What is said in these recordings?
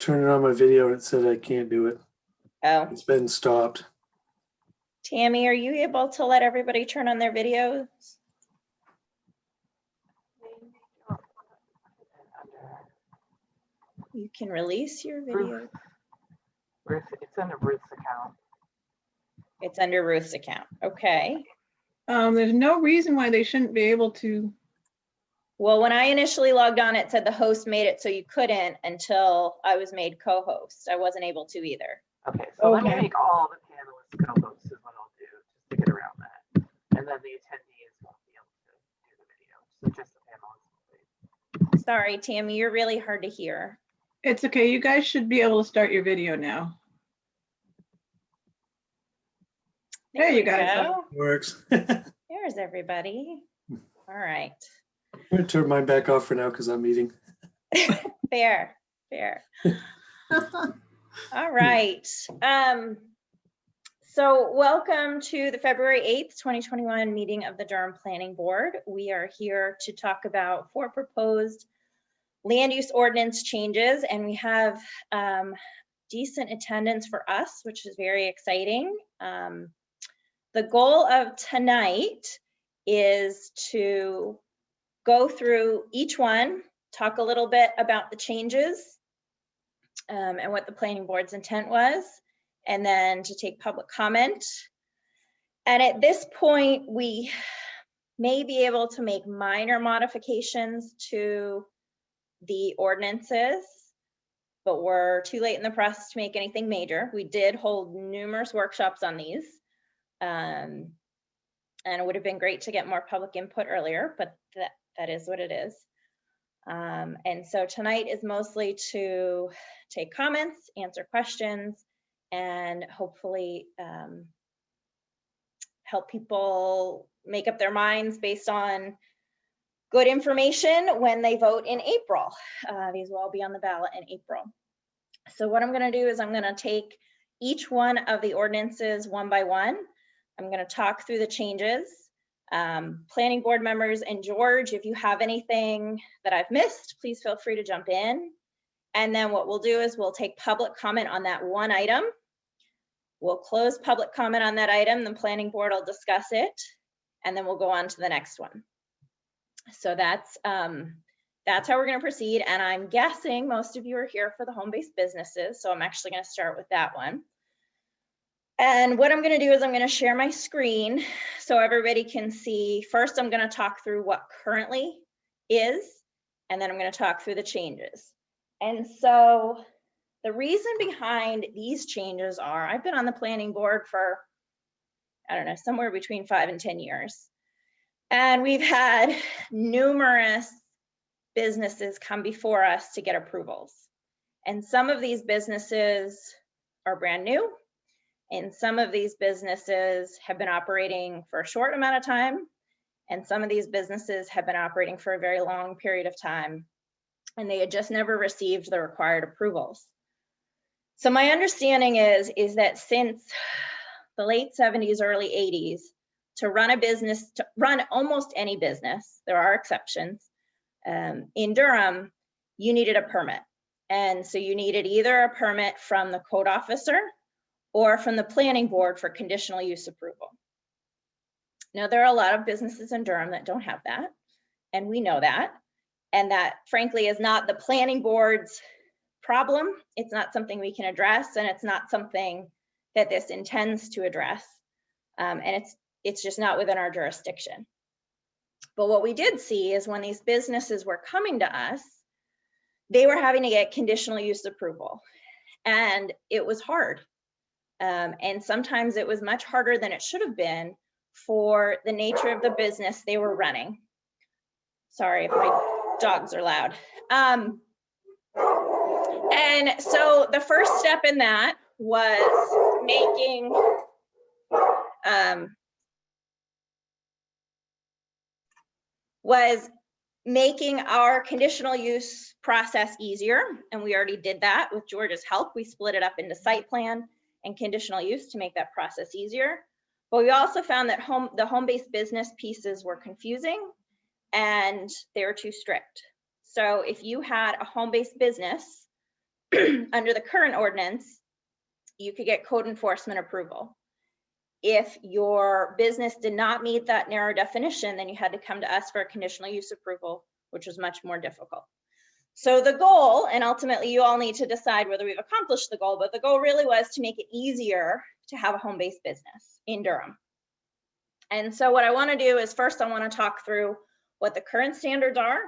turning on my video and it said I can't do it. Oh, It's been stopped. Tammy, are you able to let everybody turn on their videos? You can release your video. Ruth, it's under Ruth's account. It's under Ruth's account. Okay. There's no reason why they shouldn't be able to. Well, when I initially logged on, it said the host made it so you couldn't until I was made co-host. I wasn't able to either. Okay, so let me Okay. make all the panelists co-hosts is what I'll do, just to get around that. And then the attendees won't be able to do the video, so just the panelists. Sorry, Tammy, you're really hard to hear. It's okay. You guys should be able to start your video now. There you we guys go. Works. There's everybody. All right. I'm gonna turn mine back off for now because I'm eating. Fair. All right. So welcome to the February 8th, 2021 meeting of the Durham Planning Board. We are here to talk about 4 proposed land use ordinance changes, and we have decent attendance for us, which is very exciting. The goal of tonight is to go through each one, talk a little bit about the changes and what the planning board's intent was, and then to take public comment. And at this point, we may be able to make minor modifications to the ordinances, but we're too late in the process to make anything major. We did hold numerous workshops on these. And it would have been great to get more public input earlier, but that is what it is. And so tonight is mostly to take comments, answer questions, and hopefully help people make up their minds based on good information when they vote in April. These will all be on the ballot in April. So what I'm going to do is I'm going to take each one of the ordinances one by one. I'm going to talk through the changes. Planning board members and George, if you have anything that I've missed, please feel free to jump in. And then what we'll do is we'll take public comment on that one item. We'll close public comment on that item. The planning board will discuss it, and then we'll go on to the next one. So that's how we're going to proceed. And I'm guessing most of you are here for the home-based businesses, so I'm actually going to start with that one. And what I'm going to do is I'm going to share my screen so everybody can see. First, I'm going to talk through what currently is, and then I'm going to talk through the changes. And so the reason behind these changes are I've been on the planning board for, I don't know, somewhere between 5 and 10 years. And we've had numerous businesses come before us to get approvals. And some of these businesses are brand new. And some of these businesses have been operating for a short amount of time. And some of these businesses have been operating for a very long period of time. And they had just never received the required approvals. So my understanding is that since the late 70s, early 80s, to run a business, to run almost any business, there are exceptions, in Durham, you needed a permit. And so you needed either a permit from the code officer or from the planning board for conditional use approval. Now, there are a lot of businesses in Durham that don't have that, and we know that. And that, frankly, is not the planning board's problem. It's not something we can address, and it's not something that this intends to address. And it's just not within our jurisdiction. But what we did see is when these businesses were coming to us, they were having to get conditional use approval, and it was hard. And sometimes it was much harder than it should have been for the nature of the business they were running. Sorry if my dogs are loud. And so the first step in that was making our conditional use process easier. And we already did that with George's help. We split it up into site plan and conditional use to make that process easier. But we also found that the home-based business pieces were confusing and they were too strict. So if you had a home-based business under the current ordinance, you could get code enforcement approval. If your business did not meet that narrow definition, then you had to come to us for a conditional use approval, which was much more difficult. So the goal, and ultimately you all need to decide whether we've accomplished the goal, but the goal really was to make it easier to have a home-based business in Durham. And so what I want to do is first I want to talk through what the current standards are,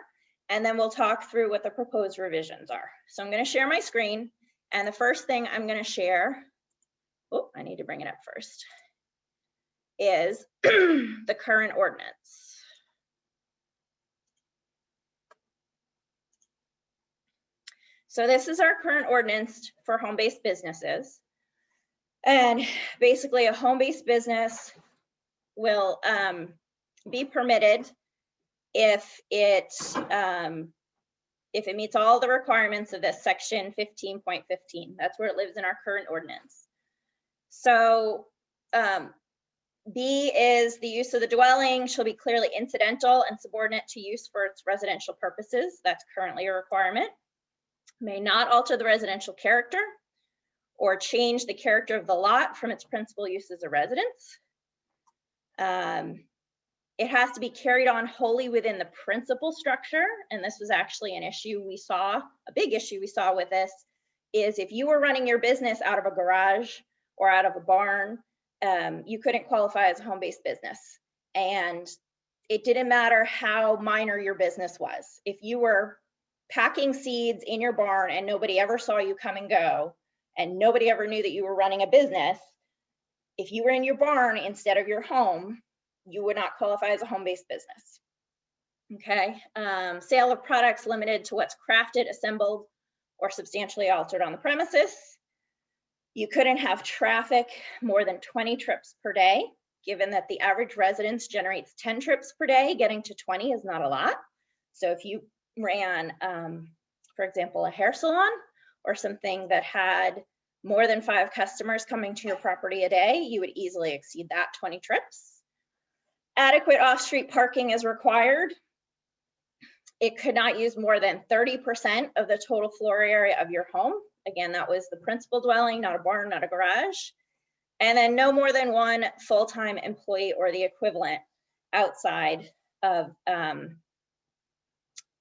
and then we'll talk through what the proposed revisions are. So I'm going to share my screen, and the first thing I'm going to share, oh, I need to bring it up first, is the current ordinance. So this is our current ordinance for home-based businesses. And basically a home-based business will be permitted if it meets all the requirements of this section 15.15. That's where it lives in our current ordinance. So B is the use of the dwelling shall be clearly incidental and subordinate to use for its residential purposes. That's currently a requirement. May not alter the residential character or change the character of the lot from its principal use as a residence. It has to be carried on wholly within the principal structure. And this was actually an issue we saw, a big issue we saw with this, is if you were running your business out of a garage or out of a barn, you couldn't qualify as a home-based business. And it didn't matter how minor your business was. If you were packing seeds in your barn and nobody ever saw you come and go, and nobody ever knew that you were running a business, if you were in your barn instead of your home, you would not qualify as a home-based business. Okay, sale of products limited to what's crafted, assembled, or substantially altered on the premises. You couldn't have traffic more than 20 trips per day, given that the average residence generates 10 trips per day. Getting to 20 is not a lot. So if you ran, for example, a hair salon or something that had more than 5 customers coming to your property a day, you would easily exceed that 20 trips. Adequate off-street parking is required. It could not use more than 30% of the total floor area of your home. Again, that was the principal dwelling, not a barn, not a garage. And then no more than 1 full-time employee or the equivalent outside of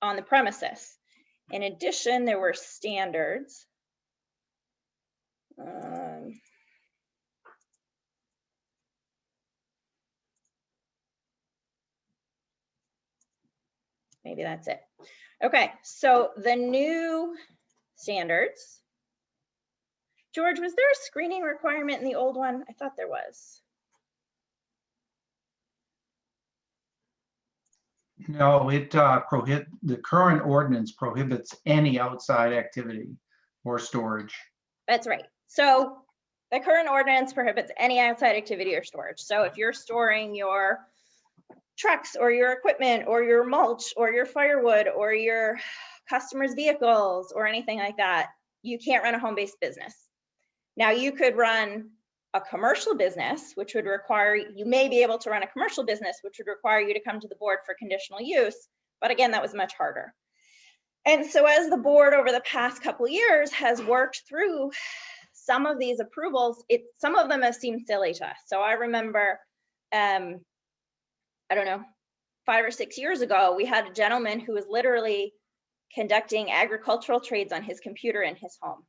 on the premises. In addition, there were standards. Maybe that's it. Okay, so the new standards. George, was there a screening requirement in the old one? I thought there was. No, the current ordinance prohibits any outside activity or storage. That's right. So the current ordinance prohibits any outside activity or storage. So if you're storing your trucks or your equipment or your mulch or your firewood or your customers' vehicles or anything like that, you can't run a home-based business. Now you could run a commercial business, which would require, you may be able to run a commercial business, which would require you to come to the board for conditional use. But again, that was much harder. And so as the board over the past couple of years has worked through some of these approvals, some of them have seemed silly to us. So I remember, I don't know, 5 or 6 years ago, we had a gentleman who was literally conducting agricultural trades on his computer in his home.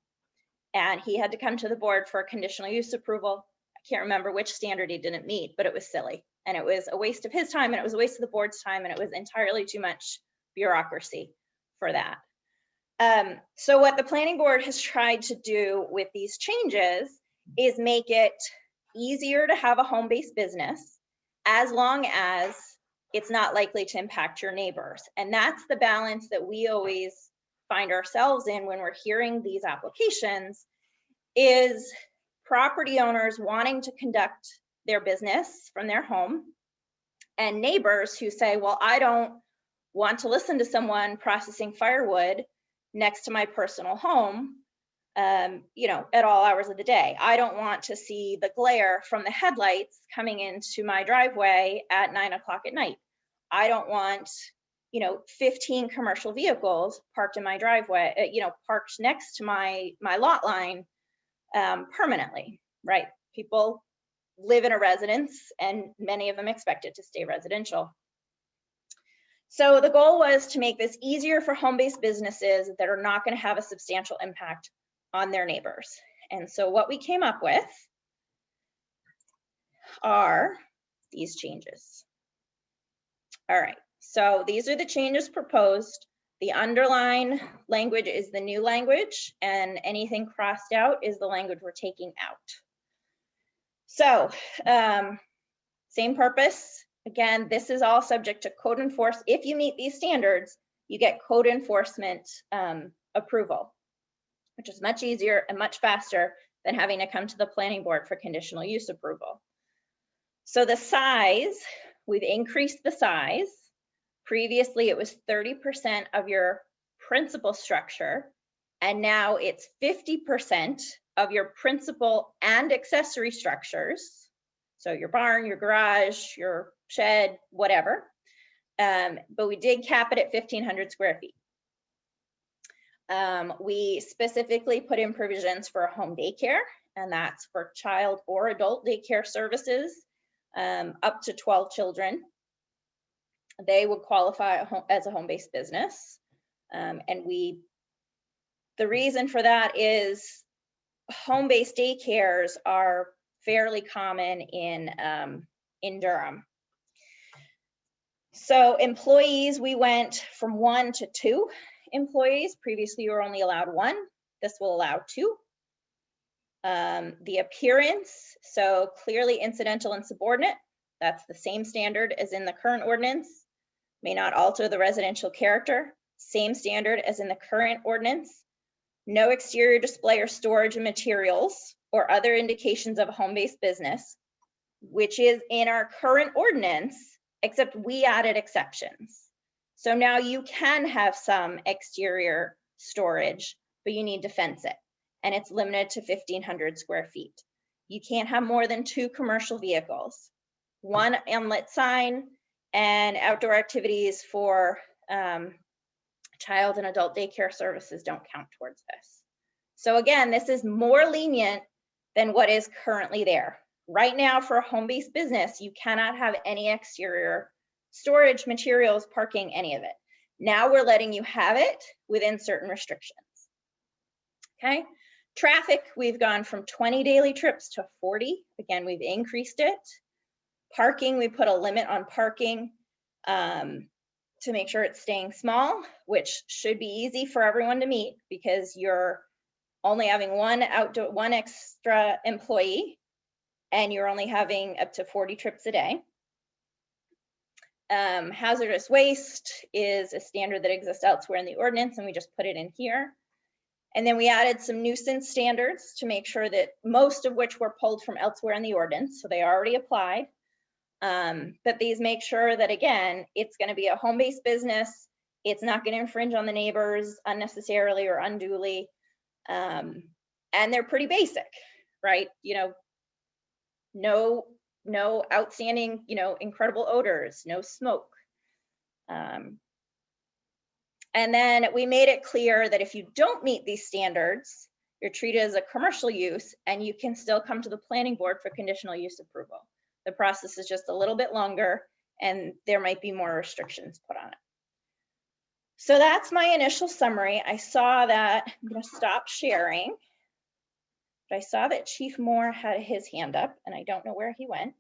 And he had to come to the board for a conditional use approval. I can't remember which standard he didn't meet, but it was silly. And it was a waste of his time, and it was a waste of the board's time, and it was entirely too much bureaucracy for that. So what the planning board has tried to do with these changes is make it easier to have a home-based business as long as it's not likely to impact your neighbors. And that's the balance that we always find ourselves in when we're hearing these applications, is property owners wanting to conduct their business from their home and neighbors who say, well, I don't want to listen to someone processing firewood next to my personal home, you know, at all hours of the day. I don't want to see the glare from the headlights coming into my driveway at 9 o'clock at night. I don't want 15 commercial vehicles parked in my driveway, parked next to my lot line permanently, right? People live in a residence and many of them expect it to stay residential. So the goal was to make this easier for home-based businesses that are not going to have a substantial impact on their neighbors. And so what we came up with are these changes. All right, so these are the changes proposed. The underline language is the new language, and anything crossed out is the language we're taking out. So same purpose. Again, this is all subject to code enforcement. If you meet these standards, you get code enforcement approval, which is much easier and much faster than having to come to the planning board for conditional use approval. So the size, we've increased the size. Previously, it was 30% of your principal structure, and now it's 50% of your principal and accessory structures. So your barn, your garage, your shed, whatever. But we did cap it at 1,500 square feet. We specifically put in provisions for a home daycare, and that's for child or adult daycare services up to 12 children. They would qualify as a home-based business. And the reason for that is home-based daycares are fairly common in Durham. So employees, we went from 1 to 2 employees. Previously, you were only allowed 1. This will allow 2. The appearance, so clearly incidental and subordinate. That's the same standard as in the current ordinance. May not alter the residential character. Same standard as in the current ordinance. No exterior display or storage of materials or other indications of a home-based business, which is in our current ordinance, except we added exceptions. So now you can have some exterior storage, but you need to fence it. And it's limited to 1,500 square feet. You can't have more than 2 commercial vehicles, 1 inlet sign, and outdoor activities for child and adult daycare services don't count towards this. So again, this is more lenient than what is currently there. Right now, for a home-based business, you cannot have any exterior storage, materials, parking, any of it. Now we're letting you have it within certain restrictions. Okay, traffic, we've gone from 20 daily trips to 40. Again, we've increased it. Parking, we put a limit on parking to make sure it's staying small, which should be easy for everyone to meet because you're only having one extra employee and you're only having up to 40 trips a day. Hazardous waste is a standard that exists elsewhere in the ordinance, and we just put it in here. And then we added some nuisance standards to make sure that most of which were pulled from elsewhere in the ordinance, so they already applied. But these make sure that, again, it's going to be a home-based business. It's not going to infringe on the neighbors unnecessarily or unduly. And they're pretty basic, right? No outstanding, incredible odors, no smoke. And then we made it clear that if you don't meet these standards, you're treated as a commercial use and you can still come to the planning board for conditional use approval. The process is just a little bit longer and there might be more restrictions put on it. So that's my initial summary. I saw that, I'm going to stop sharing. But I saw that Chief Moore had his hand up and I don't know where he went.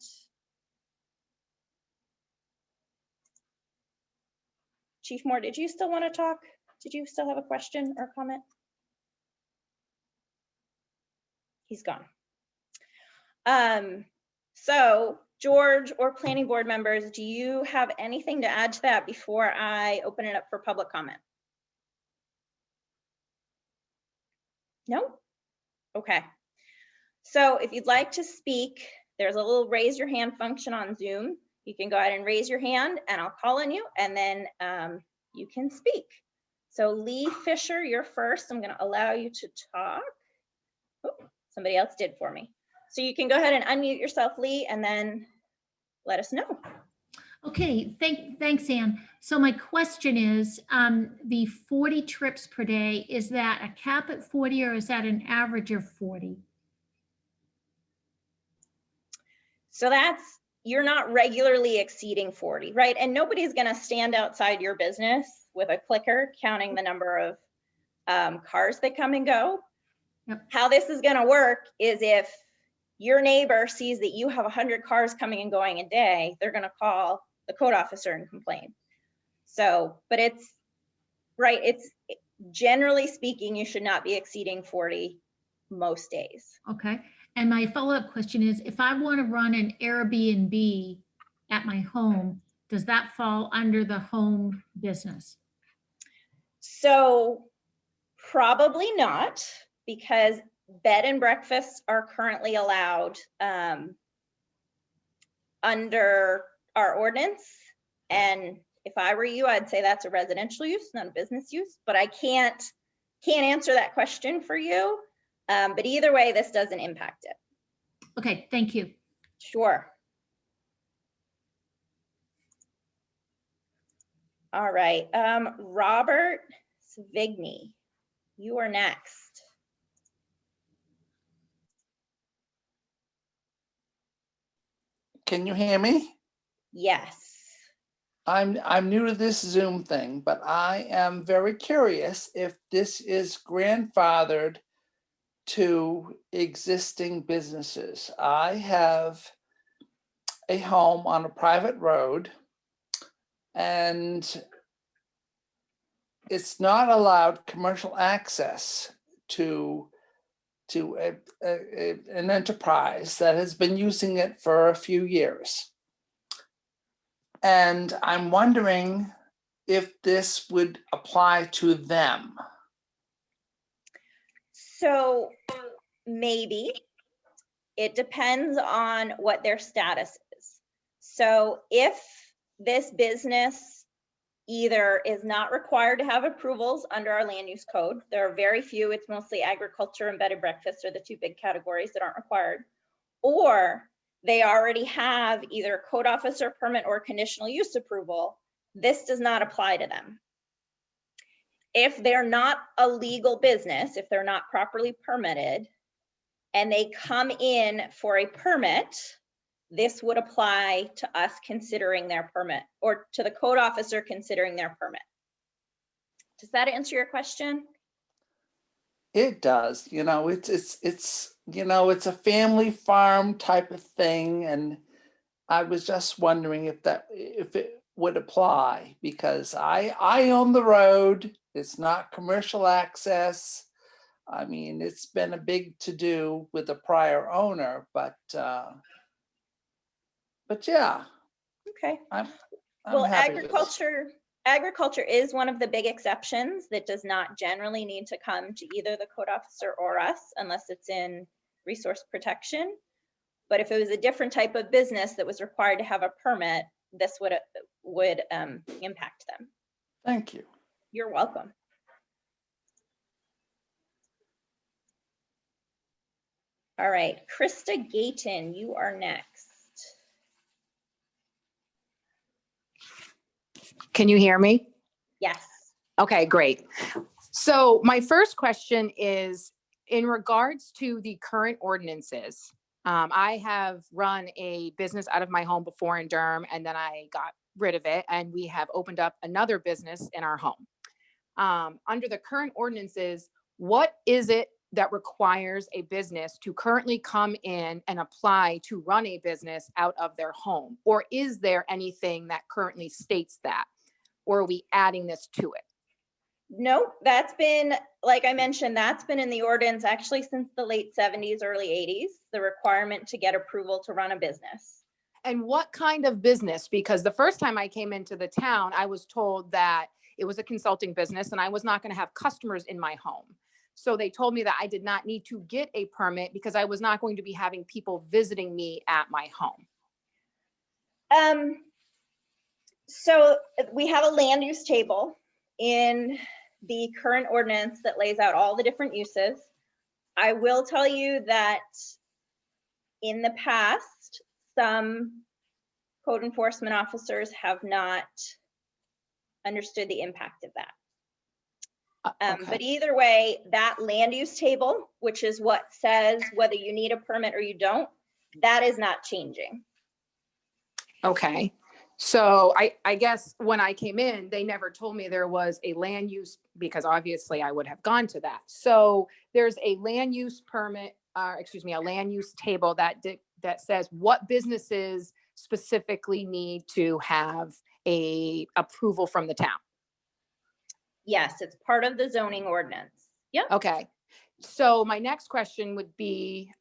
Chief Moore, did you still want to talk? Did you still have a question or comment? He's gone. So George or planning board members, do you have anything to add to that before I open it up for public comment? No? Okay. So if you'd like to speak, there's a little raise your hand function on Zoom. You can go ahead and raise your hand and I'll call on you and then you can speak. So Lee Fisher, you're first. I'm going to allow you to talk. Oh, somebody else did for me. So you can go ahead and unmute yourself, Lee, and then let us know. Okay, thanks, Ann. So my question is, the 40 trips per day, is that a cap at 40 or is that an average of 40? So you're not regularly exceeding 40, right? And nobody's gonna stand outside your business with a clicker counting the number of cars that come and go. Yep. How this is gonna work is if your neighbor sees that you have 100 cars coming and going a day, they're gonna call the code officer and complain. So, but it's generally speaking, you should not be exceeding 40 most days. Okay. And my follow-up question is, if I want to run an Airbnb at my home, does that fall under the home business? So probably not, because bed and breakfasts are currently allowed under our ordinance. And if I were you, I'd say that's a residential use, not a business use, but I can't answer that question for you. But either way, this doesn't impact it. Okay, thank you. Sure. All right, Robert Svigny, you are next. Can you hear me? Yes. I'm new to this Zoom thing, but I am very curious if this is grandfathered to existing businesses. I have a home on a private road and it's not allowed commercial access to an enterprise that has been using it for a few years. And I'm wondering if this would apply to them. So maybe. It depends on what their status is. So if this business either is not required to have approvals under our land use code, there are very few, it's mostly agriculture and bed and breakfast are the two big categories that aren't required, or they already have either a code officer permit or conditional use approval, this does not apply to them. If they're not a legal business, if they're not properly permitted, and they come in for a permit, this would apply to us considering their permit, or to the code officer considering their permit. Does that answer your question? It does, it's a family farm type of thing. And I was just wondering if it would apply, because I own the road. It's not commercial access. I mean, it's been a big to-do with the prior owner, but yeah. Okay. I'm Well, happy with it. agriculture is one of the big exceptions that does not generally need to come to either the code officer or us unless it's in resource protection. But if it was a different type of business that was required to have a permit, this would impact them. Thank you. You're welcome. All right, Krista Gayton, you are next. Can you hear me? Yes. Okay, great. So my first question is in regards to the current ordinances. I have run a business out of my home before in Durham, and then I got rid of it, and we have opened up another business in our home. Under the current ordinances, what is it that requires a business to currently come in and apply to run a business out of their home? Or is there anything that currently states that? Or are we adding this to it? No, that's been, like I mentioned, that's been in the ordinance actually since the late 70s, early 80s, the requirement to get approval to run a business. And what kind of business? Because the first time I came into the town, I was told that it was a consulting business and I was not going to have customers in my home. So they told me that I did not need to get a permit because I was not going to be having people visiting me at my home. So we have a land use table in the current ordinance that lays out all the different uses. I will tell you that in the past, some code enforcement officers have not understood the impact of that. But Okay. either way, that land use table, which is what says whether you need a permit or you don't, that is not changing. Okay. So I guess when I came in, they never told me there was a land use, because obviously I would have gone to that. So there's a land use permit, excuse me, a land use table that says what businesses specifically need to have a approval from the town. Yes, it's part of the zoning ordinance. Yep. Okay. So my next question would be,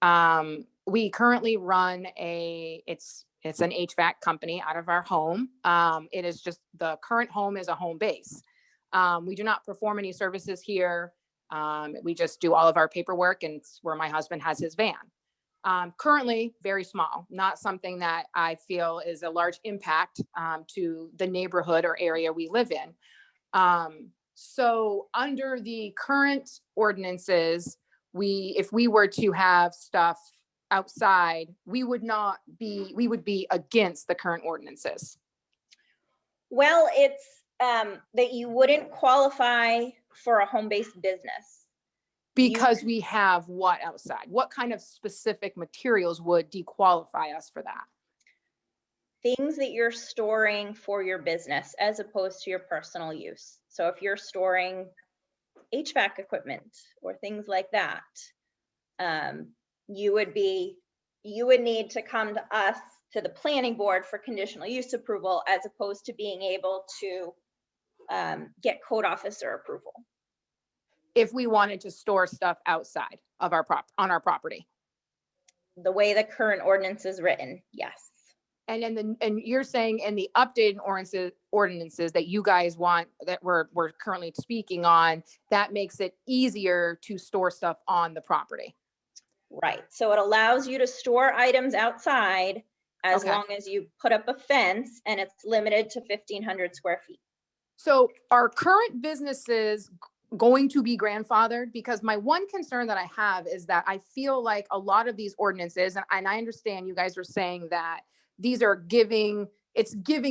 we currently run it's an HVAC company out of our home. It is just, the current home is a home base. We do not perform any services here. We just do all of our paperwork, and it's where my husband has his van. Currently very small, not something that I feel is a large impact to the neighborhood or area we live in. So under the current ordinances, if we were to have stuff outside, we would be against the current ordinances. Well, it's that you wouldn't qualify for a home-based business. Because we have what outside? What kind of specific materials would dequalify us for that? Things that you're storing for your business as opposed to your personal use. So if you're storing HVAC equipment or things like that, you would need to come to us, to the planning board, for conditional use approval, as opposed to being able to get code officer approval. If we wanted to store stuff outside of on our property. The way the current ordinance is written, yes. And you're saying in the updated ordinances that you guys want, that we're currently speaking on, that makes it easier to store stuff on the property. Right. So it allows you to store items outside as Okay. long as you put up a fence, and it's limited to 1,500 square feet. So are current businesses going to be grandfathered? Because my one concern that I have is that I feel like a lot of these ordinances, and I understand you guys are saying that these are giving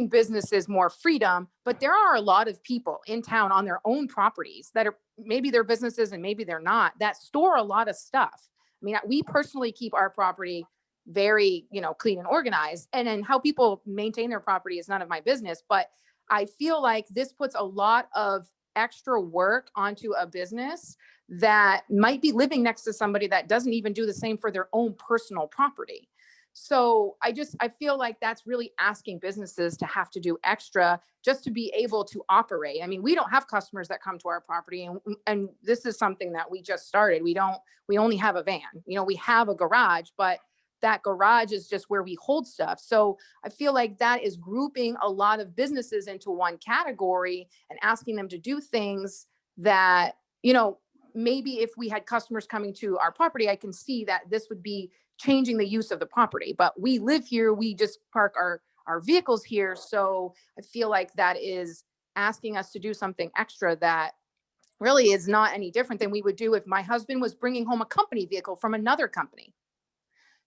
businesses more freedom, but there are a lot of people in town on their own properties that are, maybe they're businesses and maybe they're not, that store a lot of stuff. I mean, we personally keep our property very, clean and organized, and then how people maintain their property is none of my business. But I feel like this puts a lot of extra work onto a business that might be living next to somebody that doesn't even do the same for their own personal property. So I feel like that's really asking businesses to have to do extra just to be able to operate. I mean, we don't have customers that come to our property, and this is something that we just started. We only have a van, we have a garage, but that garage is just where we hold stuff. So I feel like that is grouping a lot of businesses into one category and asking them to do things that, maybe if we had customers coming to our property, I can see that this would be changing the use of the property. But we live here, we just park our vehicles here. So I feel like that is asking us to do something extra that really is not any different than we would do if my husband was bringing home a company vehicle from another company.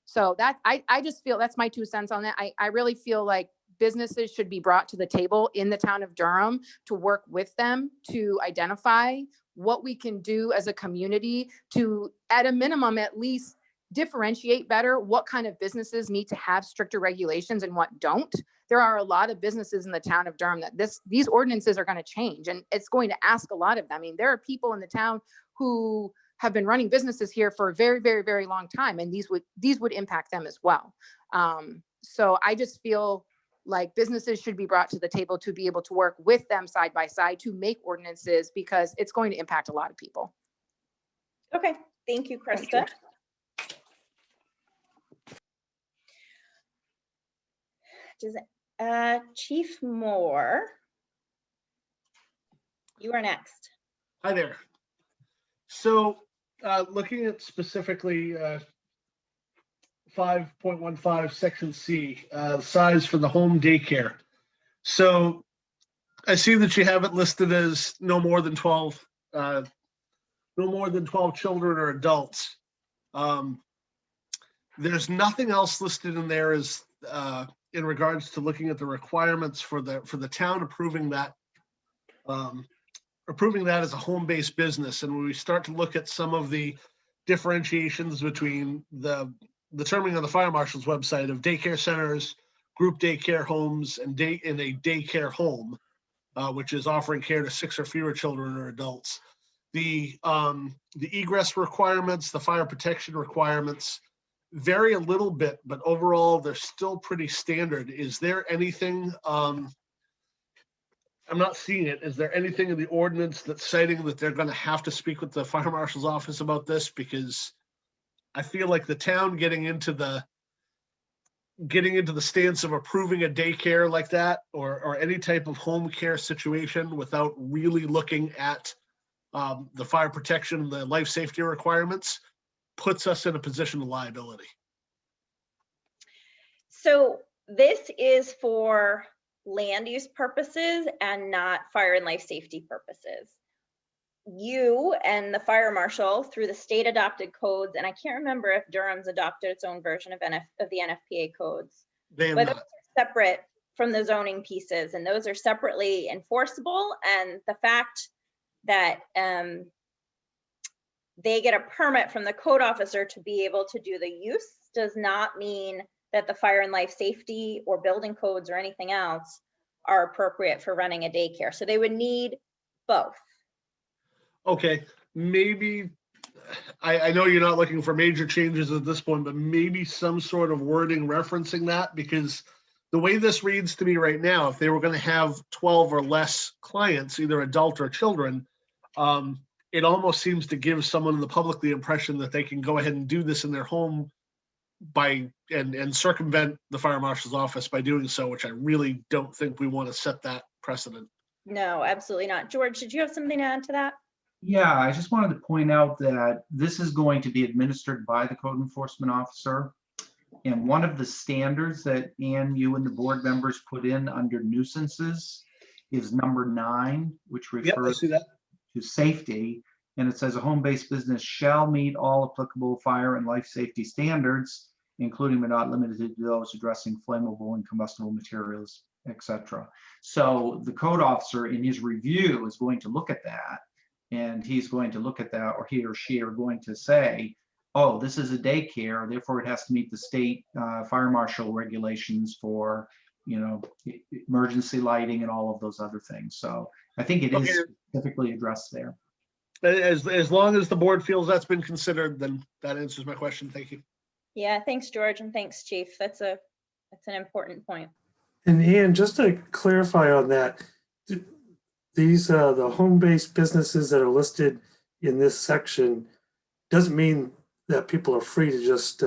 So that, I just feel, that's my 2 cents on that. I really feel like businesses should be brought to the table in the town of Durham to work with them to identify what we can do as a community to, at a minimum, at least differentiate better what kind of businesses need to have stricter regulations and what don't. There are a lot of businesses in the town of Durham that these ordinances are going to change, and it's going to ask a lot of them. I mean, there are people in the town who have been running businesses here for a very, very, very long time, and these would impact them as well. So I just feel like businesses should be brought to the table to be able to work with them side by side to make ordinances, because it's going to impact a lot of people. Okay, thank you, Thank Krista. you. Chief Moore, you are next. Hi there. So looking at specifically 5.15 section C, size for the home daycare. So I see that you have it listed as no more than 12 children or adults. There's nothing else listed in there as in regards to looking at the requirements for the town approving that as a home-based business. And when we start to look at some of the differentiations between the terming on the fire marshal's website of daycare centers, group daycare homes, and a daycare home, which is offering care to 6 or fewer children or adults. The egress requirements, the fire protection requirements vary a little bit, but overall they're still pretty standard. Is there anything, I'm not seeing it, is there anything in the ordinance that's citing that they're going to have to speak with the fire marshal's office about this? Because I feel like the town getting into the stance of approving a daycare like that, or any type of home care situation without really looking at the fire protection and the life safety requirements, puts us in a position of liability. So this is for land use purposes and not fire and life safety purposes. You and the fire marshal, through the state adopted codes, and I can't remember if Durham's adopted its own version of the NFPA codes, They have but those not. are separate from the zoning pieces, and those are separately enforceable. And the fact that they get a permit from the code officer to be able to do the use does not mean that the fire and life safety or building codes or anything else are appropriate for running a daycare. So they would need both. Okay, maybe, I know you're not looking for major changes at this point, but maybe some sort of wording referencing that, because the way this reads to me right now, if they were going to have 12 or less clients, either adult or children, it almost seems to give someone in the public the impression that they can go ahead and do this in their home and circumvent the fire marshal's office by doing so, which I really don't think we want to set that precedent. No, absolutely not. George, did you have something to add to that? Yeah, I just wanted to point out that this is going to be administered by the code enforcement officer. And one of the standards that Ann, you and the board members put in under nuisances is number 9, which Yep, I refers see that. to safety. And it says a home-based business shall meet all applicable fire and life safety standards, including but not limited to those addressing flammable and combustible materials, etc. So the code officer in his review is going to look at that, and he's going to look at that, or he or she are going to say, oh, this is a daycare, therefore it has to meet the state fire marshal regulations for, emergency lighting and all of those other things. So I think it is specifically addressed there. As long as the board feels that's been considered, then that answers my question. Thank you. Yeah, thanks, George, and thanks, Chief. That's an important point. And Ian, just to clarify on that, these the home-based businesses that are listed in this section doesn't mean that people are free to just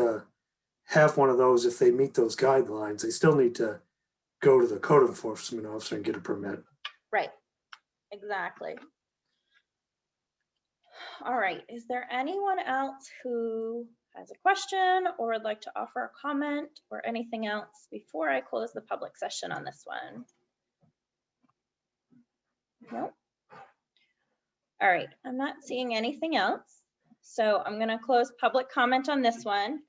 have one of those if they meet those guidelines. They still need to go to the code enforcement officer and get a permit. Right, exactly. All right, is there anyone else who has a question or would like to offer a comment or anything else before I close the public session on this one? Nope. All right, I'm not seeing anything else. So I'm gonna close public comment on this one.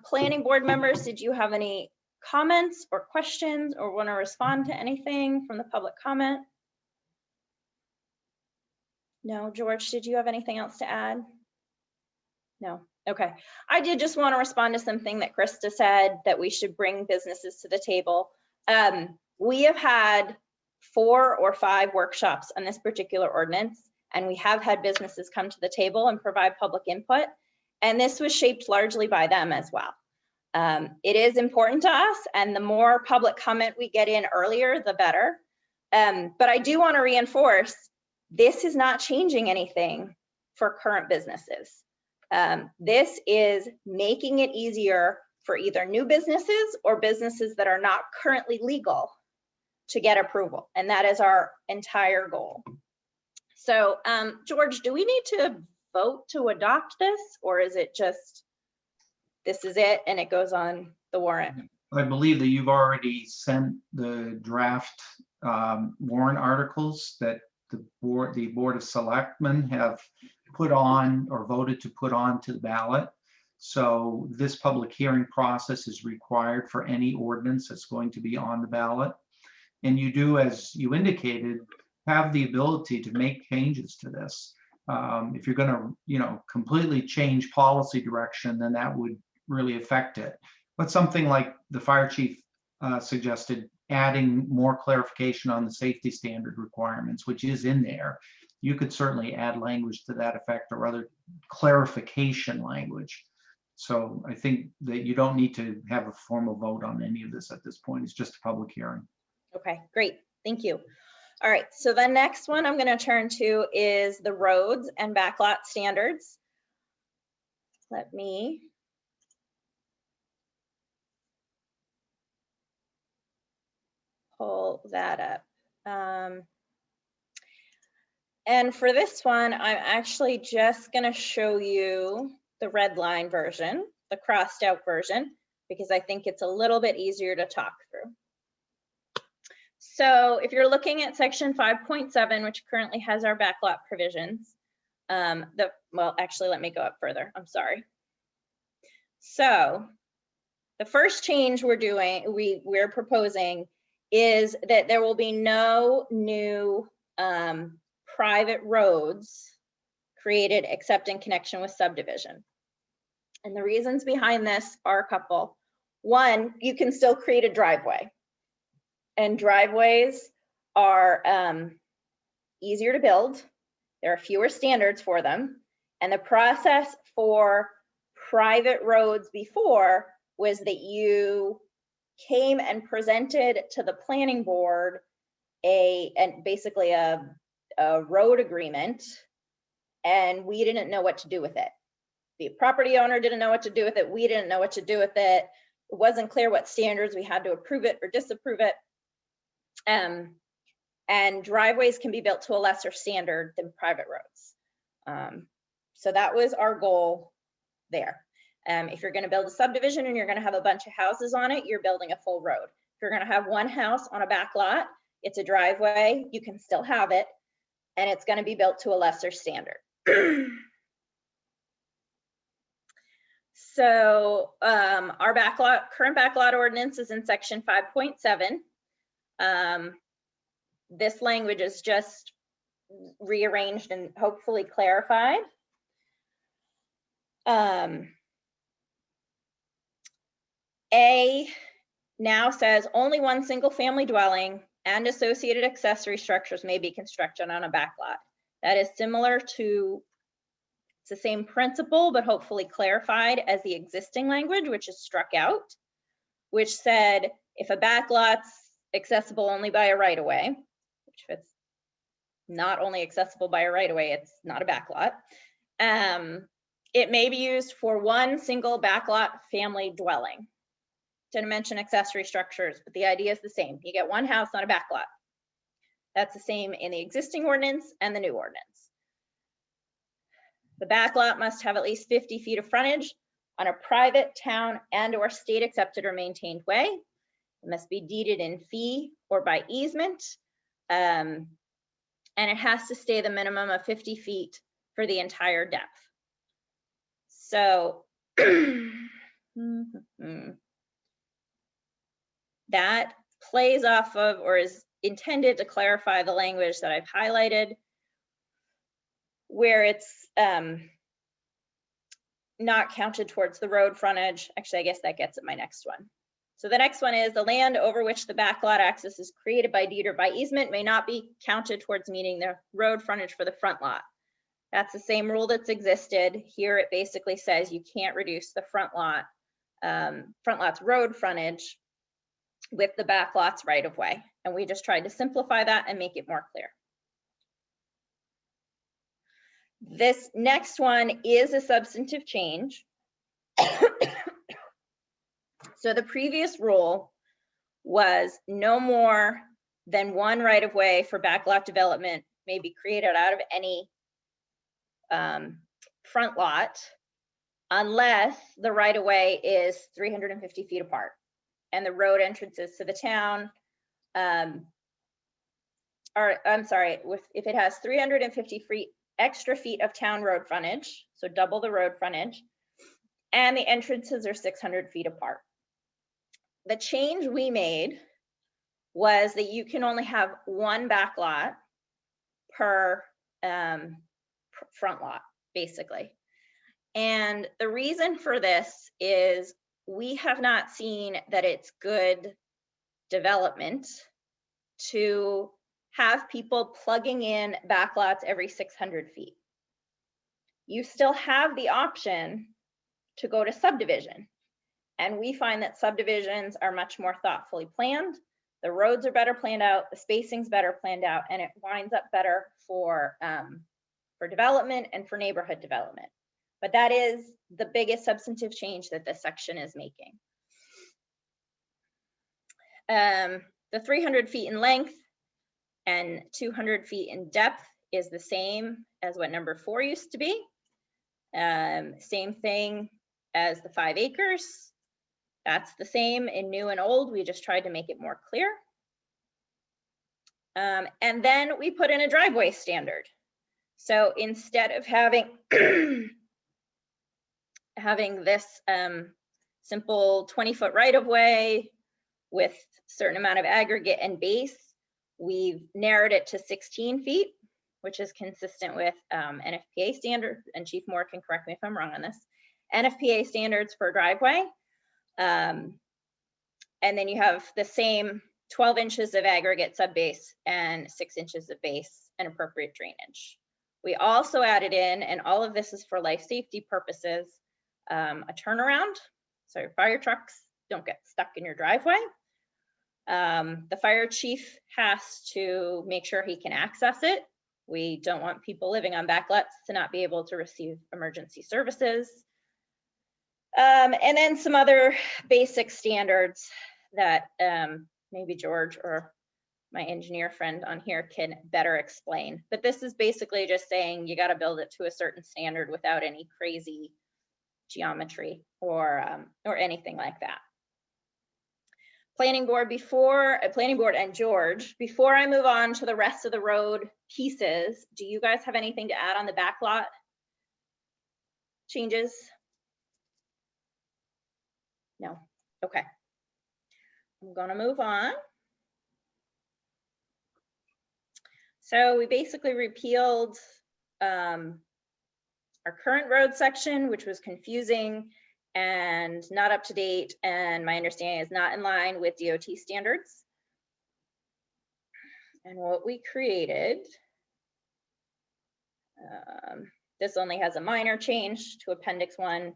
Planning board members, did you have any comments or questions or want to respond to anything from the public comment? No, George, did you have anything else to add? No, okay. I did just want to respond to something that Krista said, that we should bring businesses to the table. We have had 4 or 5 workshops on this particular ordinance, and we have had businesses come to the table and provide public input, and this was shaped largely by them as well. It is important to us, and the more public comment we get in earlier, the better. But I do want to reinforce, this is not changing anything for current businesses. This is making it easier for either new businesses or businesses that are not currently legal to get approval. And that is our entire goal. So George, do we need to vote to adopt this, or is it just, this is it and it goes on the warrant? I believe that you've already sent the draft warrant articles that the board of selectmen have put on or voted to put on to the ballot. So this public hearing process is required for any ordinance that's going to be on the ballot. And you do, as you indicated, have the ability to make changes to this. If you're going to, completely change policy direction, then that would really affect it. But something like the fire chief suggested, adding more clarification on the safety standard requirements, which is in there, you could certainly add language to that effect or other clarification language. So I think that you don't need to have a formal vote on any of this at this point. It's just a public hearing. Okay, great. Thank you. All right, so the next one I'm going to turn to is the roads and backlot standards. Let me pull that up. And for this one, I'm actually just going to show you the red line version, the crossed out version, because I think it's a little bit easier to talk through. So if you're looking at section 5.7, which currently has our backlot provisions, well, actually, let me go up further. I'm sorry. So the first change we're proposing is that there will be no new private roads created except in connection with subdivision. And the reasons behind this are a couple. One, you can still create a driveway. And driveways are easier to build. There are fewer standards for them. And the process for private roads before was that you came and presented to the planning board basically a road agreement, and we didn't know what to do with it. The property owner didn't know what to do with it. We didn't know what to do with it. It wasn't clear what standards we had to approve it or disapprove it. And driveways can be built to a lesser standard than private roads. So that was our goal there. If you're going to build a subdivision and you're going to have a bunch of houses on it, you're building a full road. If you're going to have one house on a back lot, it's a driveway, you can still have it, and it's going to be built to a lesser standard. So our current backlot ordinance is in section 5.7. This language is just rearranged and hopefully clarified. A now says only one single family dwelling and associated accessory structures may be constructed on a backlot. That is similar to, it's the same principle, but hopefully clarified as the existing language, which is struck out, which said if a backlot's accessible only by a right-of-way, which if it's not only accessible by a right-of-way, it's not a backlot. It may be used for one single backlot family dwelling. Didn't mention accessory structures, but the idea is the same. You get one house on a backlot. That's the same in the existing ordinance and the new ordinance. The backlot must have at least 50 feet of frontage on a private, town, and/or state accepted or maintained way. It must be deeded in fee or by easement. And it has to stay the minimum of 50 feet for the entire depth. So that plays off of, or is intended to clarify the language that I've highlighted, where it's not counted towards the road frontage. Actually, I guess that gets at my next one. So the next one is the land over which the backlot access is created by deed or by easement may not be counted towards meeting the road frontage for the front lot. That's the same rule that's existed. Here it basically says you can't reduce the front lot's road frontage with the back lot's right of way. And we just tried to simplify that and make it more clear. This next one is a substantive change. So the previous rule was no more than one right of way for backlot development may be created out of any front lot unless the right of way is 350 feet apart and the road entrances to the town if it has 350 extra feet of town road frontage, so double the road frontage, and the entrances are 600 feet apart. The change we made was that you can only have one back lot per front lot, basically. And the reason for this is we have not seen that it's good development to have people plugging in backlots every 600 feet. You still have the option to go to subdivision. And we find that subdivisions are much more thoughtfully planned. The roads are better planned out, the spacing's better planned out, and it winds up better for development and for neighborhood development. But that is the biggest substantive change that this section is making. The 300 feet in length and 200 feet in depth is the same as what number 4 used to be. Same thing as the 5 acres. That's the same in new and old. We just tried to make it more clear. And then we put in a driveway standard. So instead of having having this simple 20-foot right-of-way with a certain amount of aggregate and base, we've narrowed it to 16 feet, which is consistent with NFPA standard, and Chief Moore can correct me if I'm wrong on this, NFPA standards for driveway. And then you have the same 12 inches of aggregate subbase and 6 inches of base and appropriate drainage. We also added in, and all of this is for life safety purposes, a turnaround, so your fire trucks don't get stuck in your driveway. The fire chief has to make sure he can access it. We don't want people living on backlots to not be able to receive emergency services. And then some other basic standards that maybe George or my engineer friend on here can better explain. But this is basically just saying you got to build it to a certain standard without any crazy geometry or anything like that. Planning board and George, before I move on to the rest of the road pieces, do you guys have anything to add on the backlot changes? No. Okay. I'm gonna move on. So we basically repealed our current road section, which was confusing and not up to date, and my understanding is not in line with DOT standards. And what we created, this only has a minor change to Appendix 1.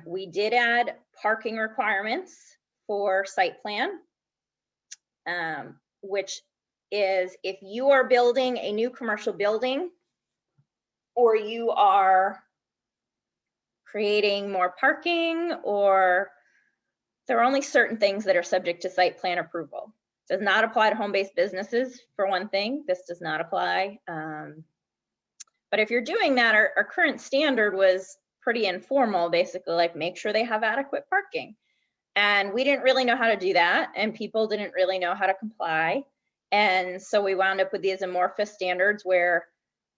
We did add parking requirements for site plan, which is if you are building a new commercial building or you are creating more parking, or there are only certain things that are subject to site plan approval. Does not apply to home-based businesses, for one thing. This does not apply. But if you're doing that, our current standard was pretty informal, basically like make sure they have adequate parking. And we didn't really know how to do that, and people didn't really know how to comply. And so we wound up with these amorphous standards where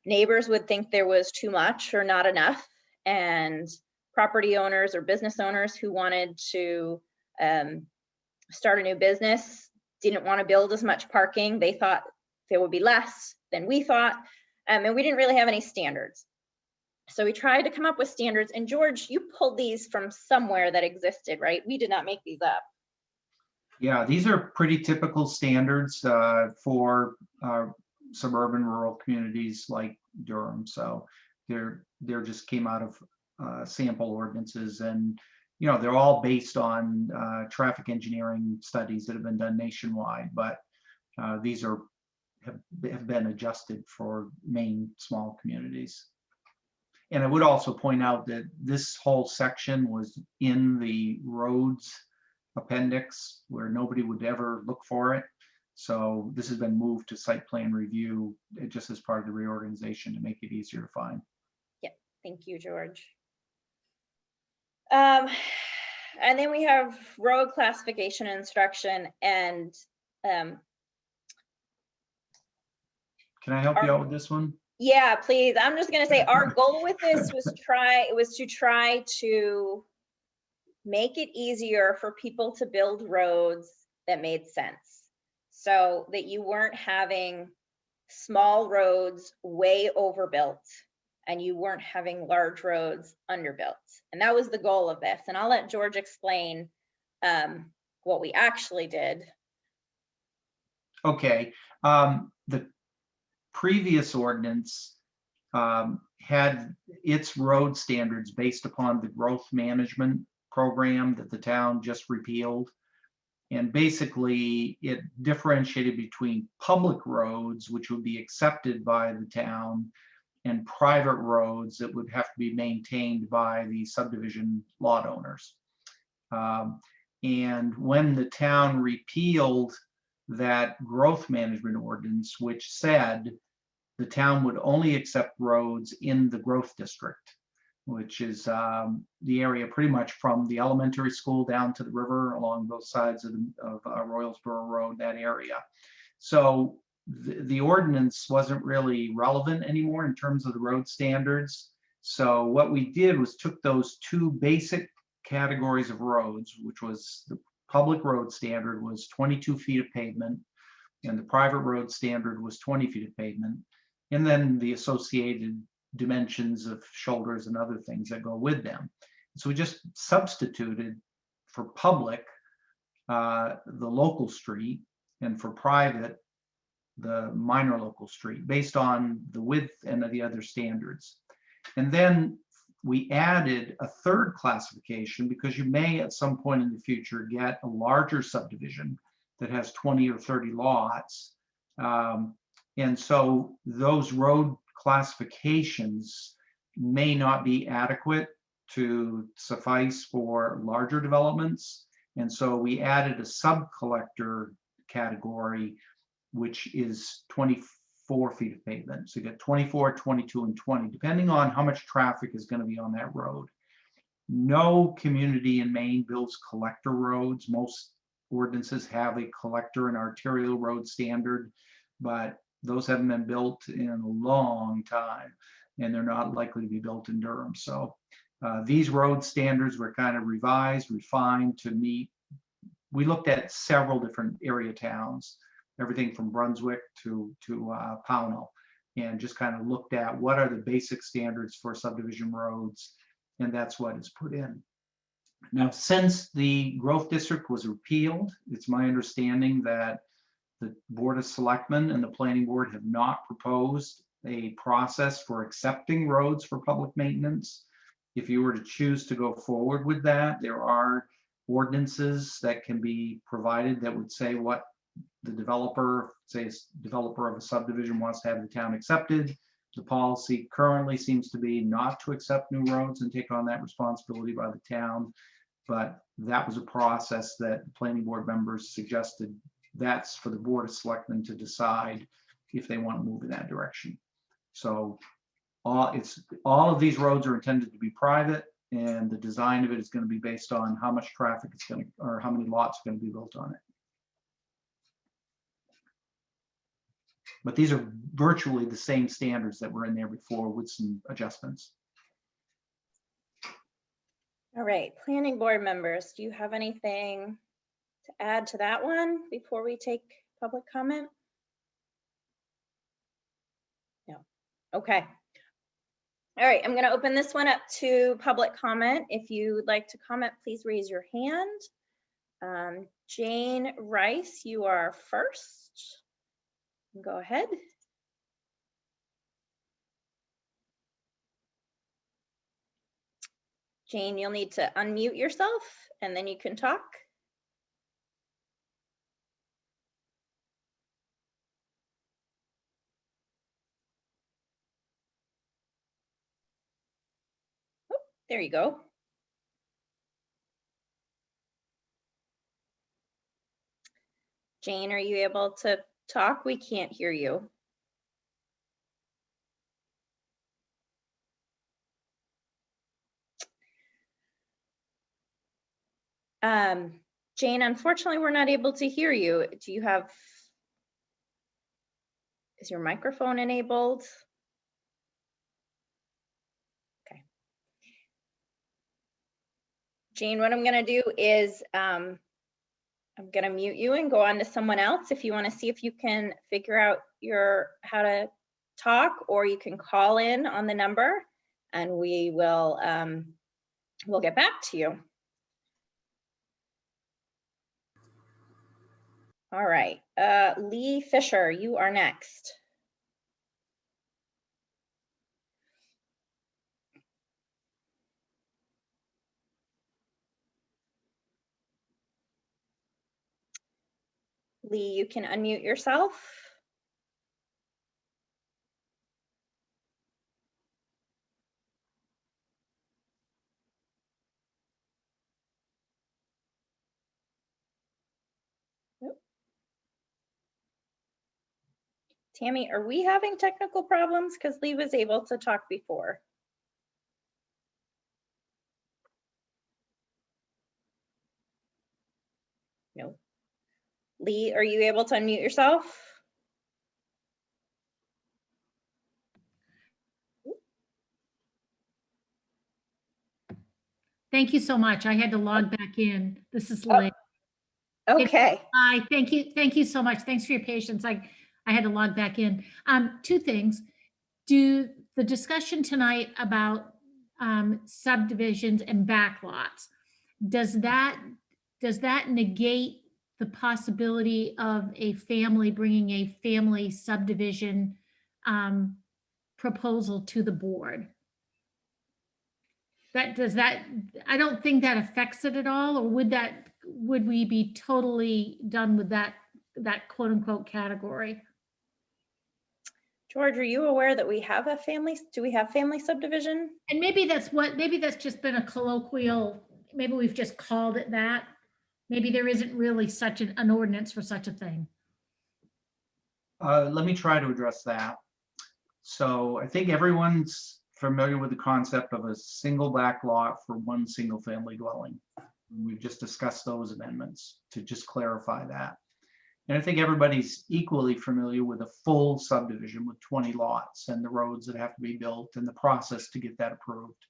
neighbors would think there was too much or not enough, and property owners or business owners who wanted to start a new business didn't want to build as much parking. They thought there would be less than we thought, and we didn't really have any standards. So we tried to come up with standards, and George, you pulled these from somewhere that existed, right? We did not make these up. Yeah, these are pretty typical standards for suburban rural communities like Durham. So they're just came out of sample ordinances, and they're all based on traffic engineering studies that have been done nationwide. But these have been adjusted for Maine small communities. And I would also point out that this whole section was in the roads appendix where nobody would ever look for it. So this has been moved to site plan review just as part of the reorganization to make it easier to find. Yeah, thank you, George. And then we have road classification instruction, and can I help you out with this one? Yeah, please. I'm just gonna say our goal with this was to try to make it easier for people to build roads that made sense. So that you weren't having small roads way overbuilt and you weren't having large roads underbuilt. And that was the goal of this. And I'll let George explain what we actually did. Okay, the previous ordinance had its road standards based upon the growth management program that the town just repealed. And basically it differentiated between public roads, which would be accepted by the town, and private roads that would have to be maintained by the subdivision lot owners. And when the town repealed that growth management ordinance, which said the town would only accept roads in the growth district, which is the area pretty much from the elementary school down to the river along both sides of Royalsboro Road, that area. So the ordinance wasn't really relevant anymore in terms of the road standards. So what we did was took those two basic categories of roads, which was the public road standard was 22 feet of pavement, and the private road standard was 20 feet of pavement, and then the associated dimensions of shoulders and other things that go with them. So we just substituted for public the local street, and for private the minor local street, based on the width and the other standards. And then we added a third classification because you may at some point in the future get a larger subdivision that has 20 or 30 lots. And so those road classifications may not be adequate to suffice for larger developments. And so we added a sub-collector category, which is 24 feet of pavement. So you get 24, 22, and 20, depending on how much traffic is going to be on that road. No community in Maine builds collector roads. Most ordinances have a collector and arterial road standard, but those haven't been built in a long time, and they're not likely to be built in Durham. So these road standards were kind of revised, refined to meet. We looked at several different area towns, everything from Brunswick to Pownell, and just kind of looked at what are the basic standards for subdivision roads, and that's what is put in. Now, since the growth district was repealed, it's my understanding that the Board of Selectmen and the Planning Board have not proposed a process for accepting roads for public maintenance. If you were to choose to go forward with that, there are ordinances that can be provided that would say what the developer, say a developer of a subdivision wants to have the town accepted. The policy currently seems to be not to accept new roads and take on that responsibility by the town. But that was a process that the planning board members suggested. That's for the Board of Selectmen to decide if they want to move in that direction. So all of these roads are intended to be private, and the design of it is going to be based on how much traffic it's going to, or how many lots are going to be built on it. But these are virtually the same standards that were in there before with some adjustments. All right, planning board members, do you have anything to add to that one before we take public comment? No. Okay. All right, I'm going to open this one up to public comment. If you would like to comment, please raise your hand. Jane Rice, you are first. Go ahead. Jane, you'll need to unmute yourself and then you can talk. Oh, there you go. Jane, are you able to talk? We can't hear you. Jane, unfortunately, we're not able to hear you. Do you have, is your microphone enabled? Jane, what I'm gonna do is I'm gonna mute you and go on to someone else. If you want to see if you can figure out how to talk, or you can call in on the number and we will we'll get back to you. All right, Lee Fisher, you are next. Lee, you can unmute yourself. Nope. Tammy, are we having technical problems? Because Lee was able to talk before. No. Lee, are you able to unmute yourself? Thank you so much. I had to log back in. This is Liz. Okay. Hi, thank you. Thank you so much. Thanks for your patience. I had to log back in. Two things. Do the discussion tonight about subdivisions and backlots, does that negate the possibility of a family bringing a family subdivision proposal to the board? I don't think that affects it at all, or would we be totally done with that quote unquote category? George, are you aware that we have do we have family subdivision? And maybe that's just been a colloquial, maybe we've just called it that. Maybe there isn't really such an ordinance for such a thing. Let me try to address that. So I think everyone's familiar with the concept of a single back lot for one single family dwelling. We've just discussed those amendments to just clarify that. And I think everybody's equally familiar with a full subdivision with 20 lots and the roads that have to be built and the process to get that approved.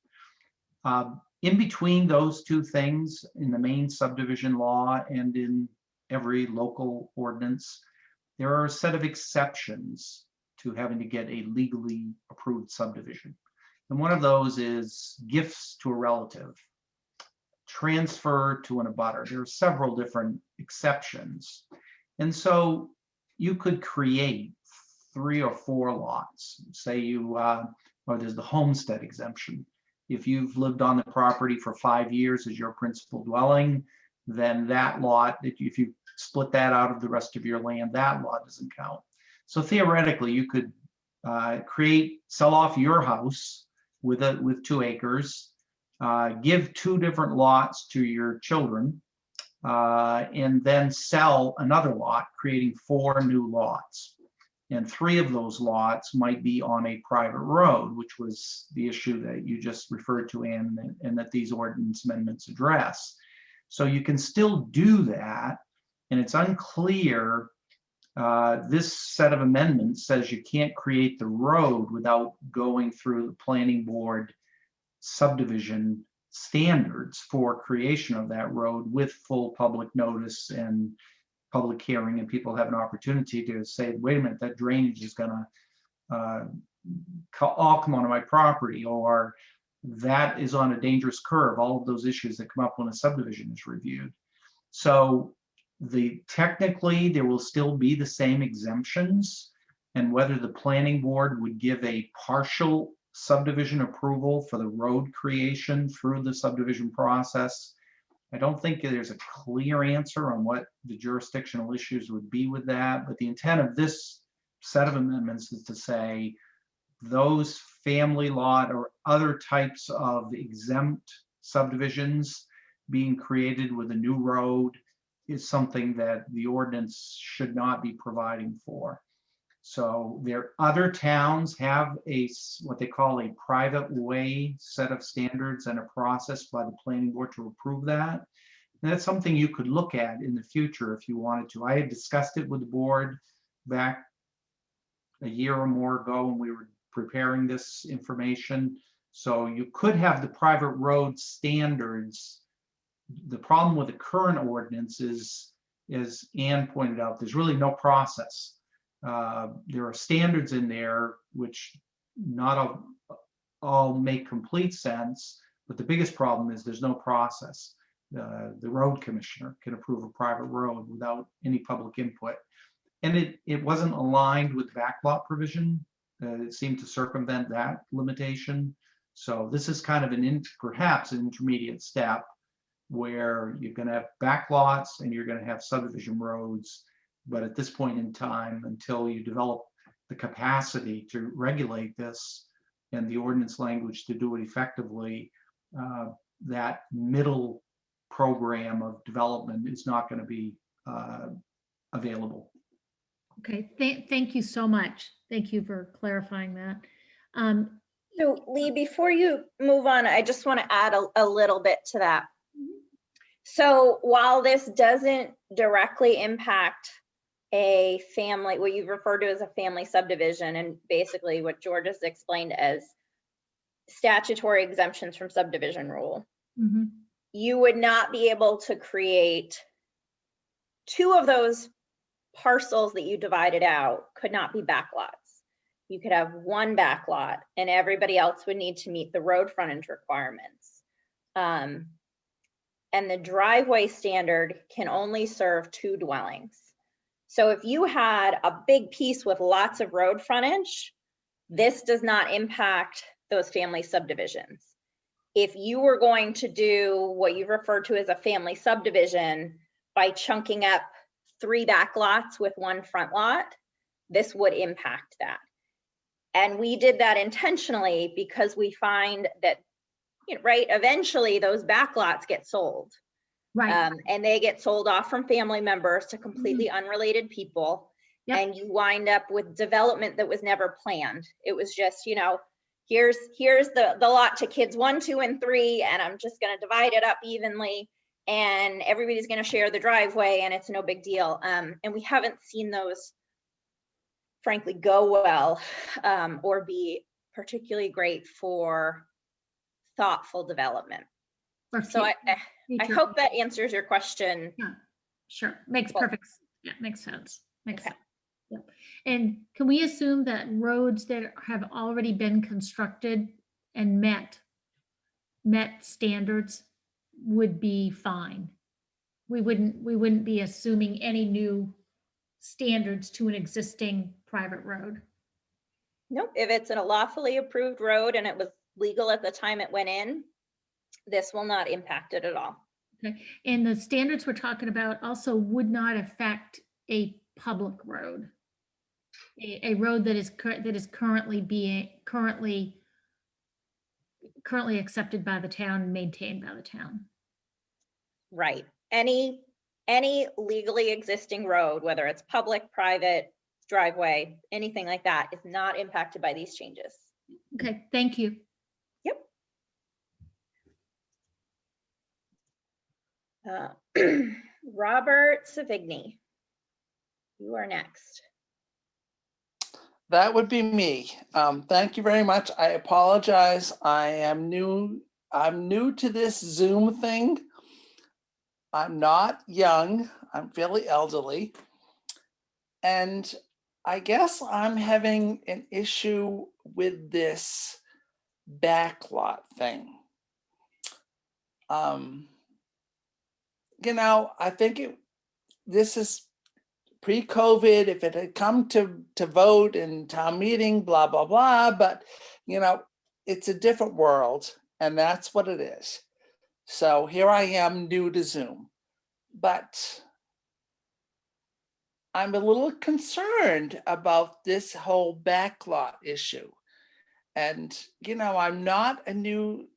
In between those two things, in the main subdivision law and in every local ordinance, there are a set of exceptions to having to get a legally approved subdivision. And one of those is gifts to a relative, transfer to an abutter. There are several different exceptions. And so you could create 3 or 4 lots. Say or there's the homestead exemption. If you've lived on the property for 5 years as your principal dwelling, then that lot, if you split that out of the rest of your land, that lot doesn't count. So theoretically, you could sell off your house with 2 acres, give 2 different lots to your children, and then sell another lot, creating 4 new lots. And 3 of those lots might be on a private road, which was the issue that you just referred to, Ann, and that these ordinance amendments address. So you can still do that, and it's unclear. This set of amendments says you can't create the road without going through the planning board subdivision standards for creation of that road with full public notice and public hearing, and people have an opportunity to say, wait a minute, that drainage is gonna all come onto my property, or that is on a dangerous curve, all of those issues that come up when a subdivision is reviewed. So technically there will still be the same exemptions, and whether the planning board would give a partial subdivision approval for the road creation through the subdivision process, I don't think there's a clear answer on what the jurisdictional issues would be with that. But the intent of this set of amendments is to say those family lot or other types of exempt subdivisions being created with a new road is something that the ordinance should not be providing for. So other towns have what they call a private way set of standards and a process by the planning board to approve that. And that's something you could look at in the future if you wanted to. I had discussed it with the board back a year or more ago when we were preparing this information. So you could have the private road standards the problem with the current ordinance is, as Ann pointed out, there's really no process. There are standards in there which not all make complete sense, but the biggest problem is there's no process. The road commissioner can approve a private road without any public input. And it wasn't aligned with backlot provision. It seemed to circumvent that limitation. So this is kind of perhaps an intermediate step where you're going to have backlots and you're going to have subdivision roads. But at this point in time, until you develop the capacity to regulate this and the ordinance language to do it effectively, that middle program of development is not going to be available. Okay, thank you so much. Thank you for clarifying that. So Lee, before you move on, I just want to add a little bit to that. So while this doesn't directly impact a family, what you've referred to as a family subdivision, and basically what George has explained as statutory exemptions from subdivision rule, you would not be able to create two of those parcels that you divided out could not be backlots. You could have one backlot and everybody else would need to meet the road frontage requirements. And the driveway standard can only serve two dwellings. So if you had a big piece with lots of road frontage, this does not impact those family subdivisions. If you were going to do what you refer to as a family subdivision by chunking up 3 backlots with 1 front lot, this would impact that. And we did that intentionally because we find that, right, eventually those backlots get sold. Right. And they get sold off from family members to completely unrelated people. Yep. And you wind up with development that was never planned. It was just, here's the lot to kids 1, 2, and 3, and I'm just going to divide it up evenly, and everybody's going to share the driveway, and it's no big deal. And we haven't seen those, frankly, go well or be particularly great for thoughtful development. So I hope that answers your question. Yeah, sure. Makes Well, perfect, yeah, makes sense. Makes okay. sense. Yep. And can we assume that roads that have already been constructed and met standards would be fine? We wouldn't be assuming any new standards to an existing private road. Nope, if it's a lawfully approved road and it was legal at the time it went in, this will not impact it at all. Okay, and the standards we're talking about also would not affect a public road, a road that is currently accepted by the town and maintained by the town. Right. Any legally existing road, whether it's public, private, driveway, anything like that, is not impacted by these changes. Okay, thank you. Yep. Robert Savigny, you are next. That would be me. Thank you very much. I apologize. I'm new to this Zoom thing. I'm not young. I'm fairly elderly. And I guess I'm having an issue with this backlot thing. I think this is pre-COVID. If it had come to vote in town meeting, blah, blah, blah, but it's a different world, and that's what it is. So here I am, new to Zoom, but I'm a little concerned about this whole backlot issue. And, I'm not a new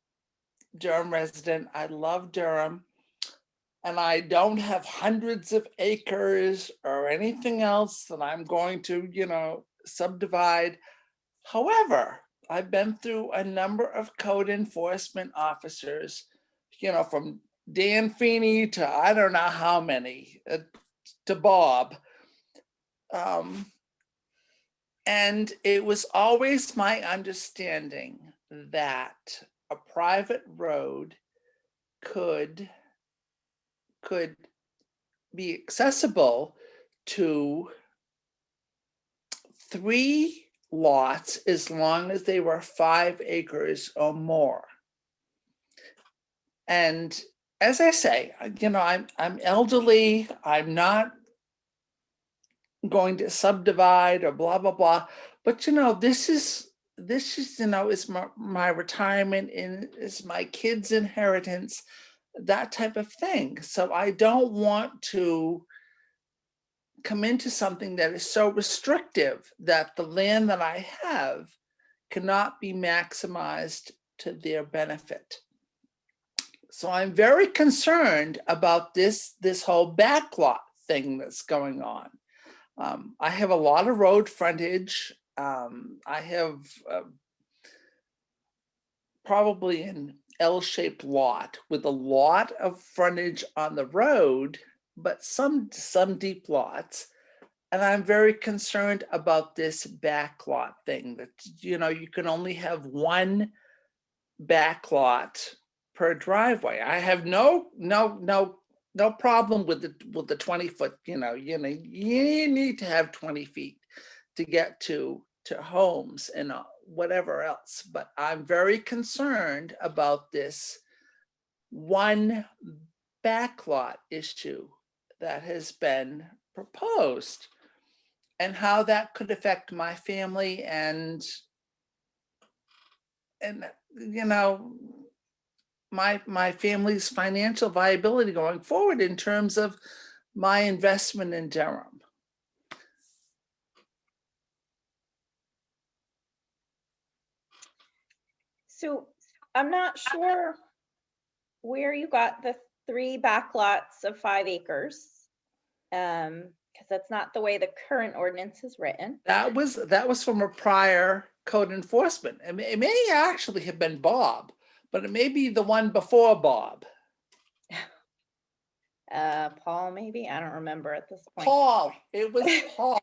Durham resident. I love Durham. And I don't have hundreds of acres or anything else that I'm going to, subdivide. However, I've been through a number of code enforcement officers, from Dan Feeney to I don't know how many, to Bob. And it was always my understanding that a private road could could be accessible to 3 lots as long as they were 5 acres or more. And as I say, I'm elderly, I'm not going to subdivide or blah, blah, blah. But this is, is my retirement and is my kids' inheritance, that type of thing. So I don't want to come into something that is so restrictive that the land that I have cannot be maximized to their benefit. So I'm very concerned about this whole backlot thing that's going on. I have a lot of road frontage. I have probably an L-shaped lot with a lot of frontage on the road, but some deep lots. And I'm very concerned about this backlot thing that, you can only have 1 backlot per driveway. I have no problem with the 20-foot, you need to have 20 feet to get to homes and whatever else. But I'm very concerned about this 1 backlot issue that has been proposed and how that could affect my family and my family's financial viability going forward in terms of my investment in Durham. So I'm not sure where you got the 3 backlots of 5 acres. Because that's not the way the current ordinance is written. That was from a prior code enforcement. I mean, it may actually have been Bob, but it may be the one before Bob. Paul, maybe? I don't remember at this point. Paul, it was Paul.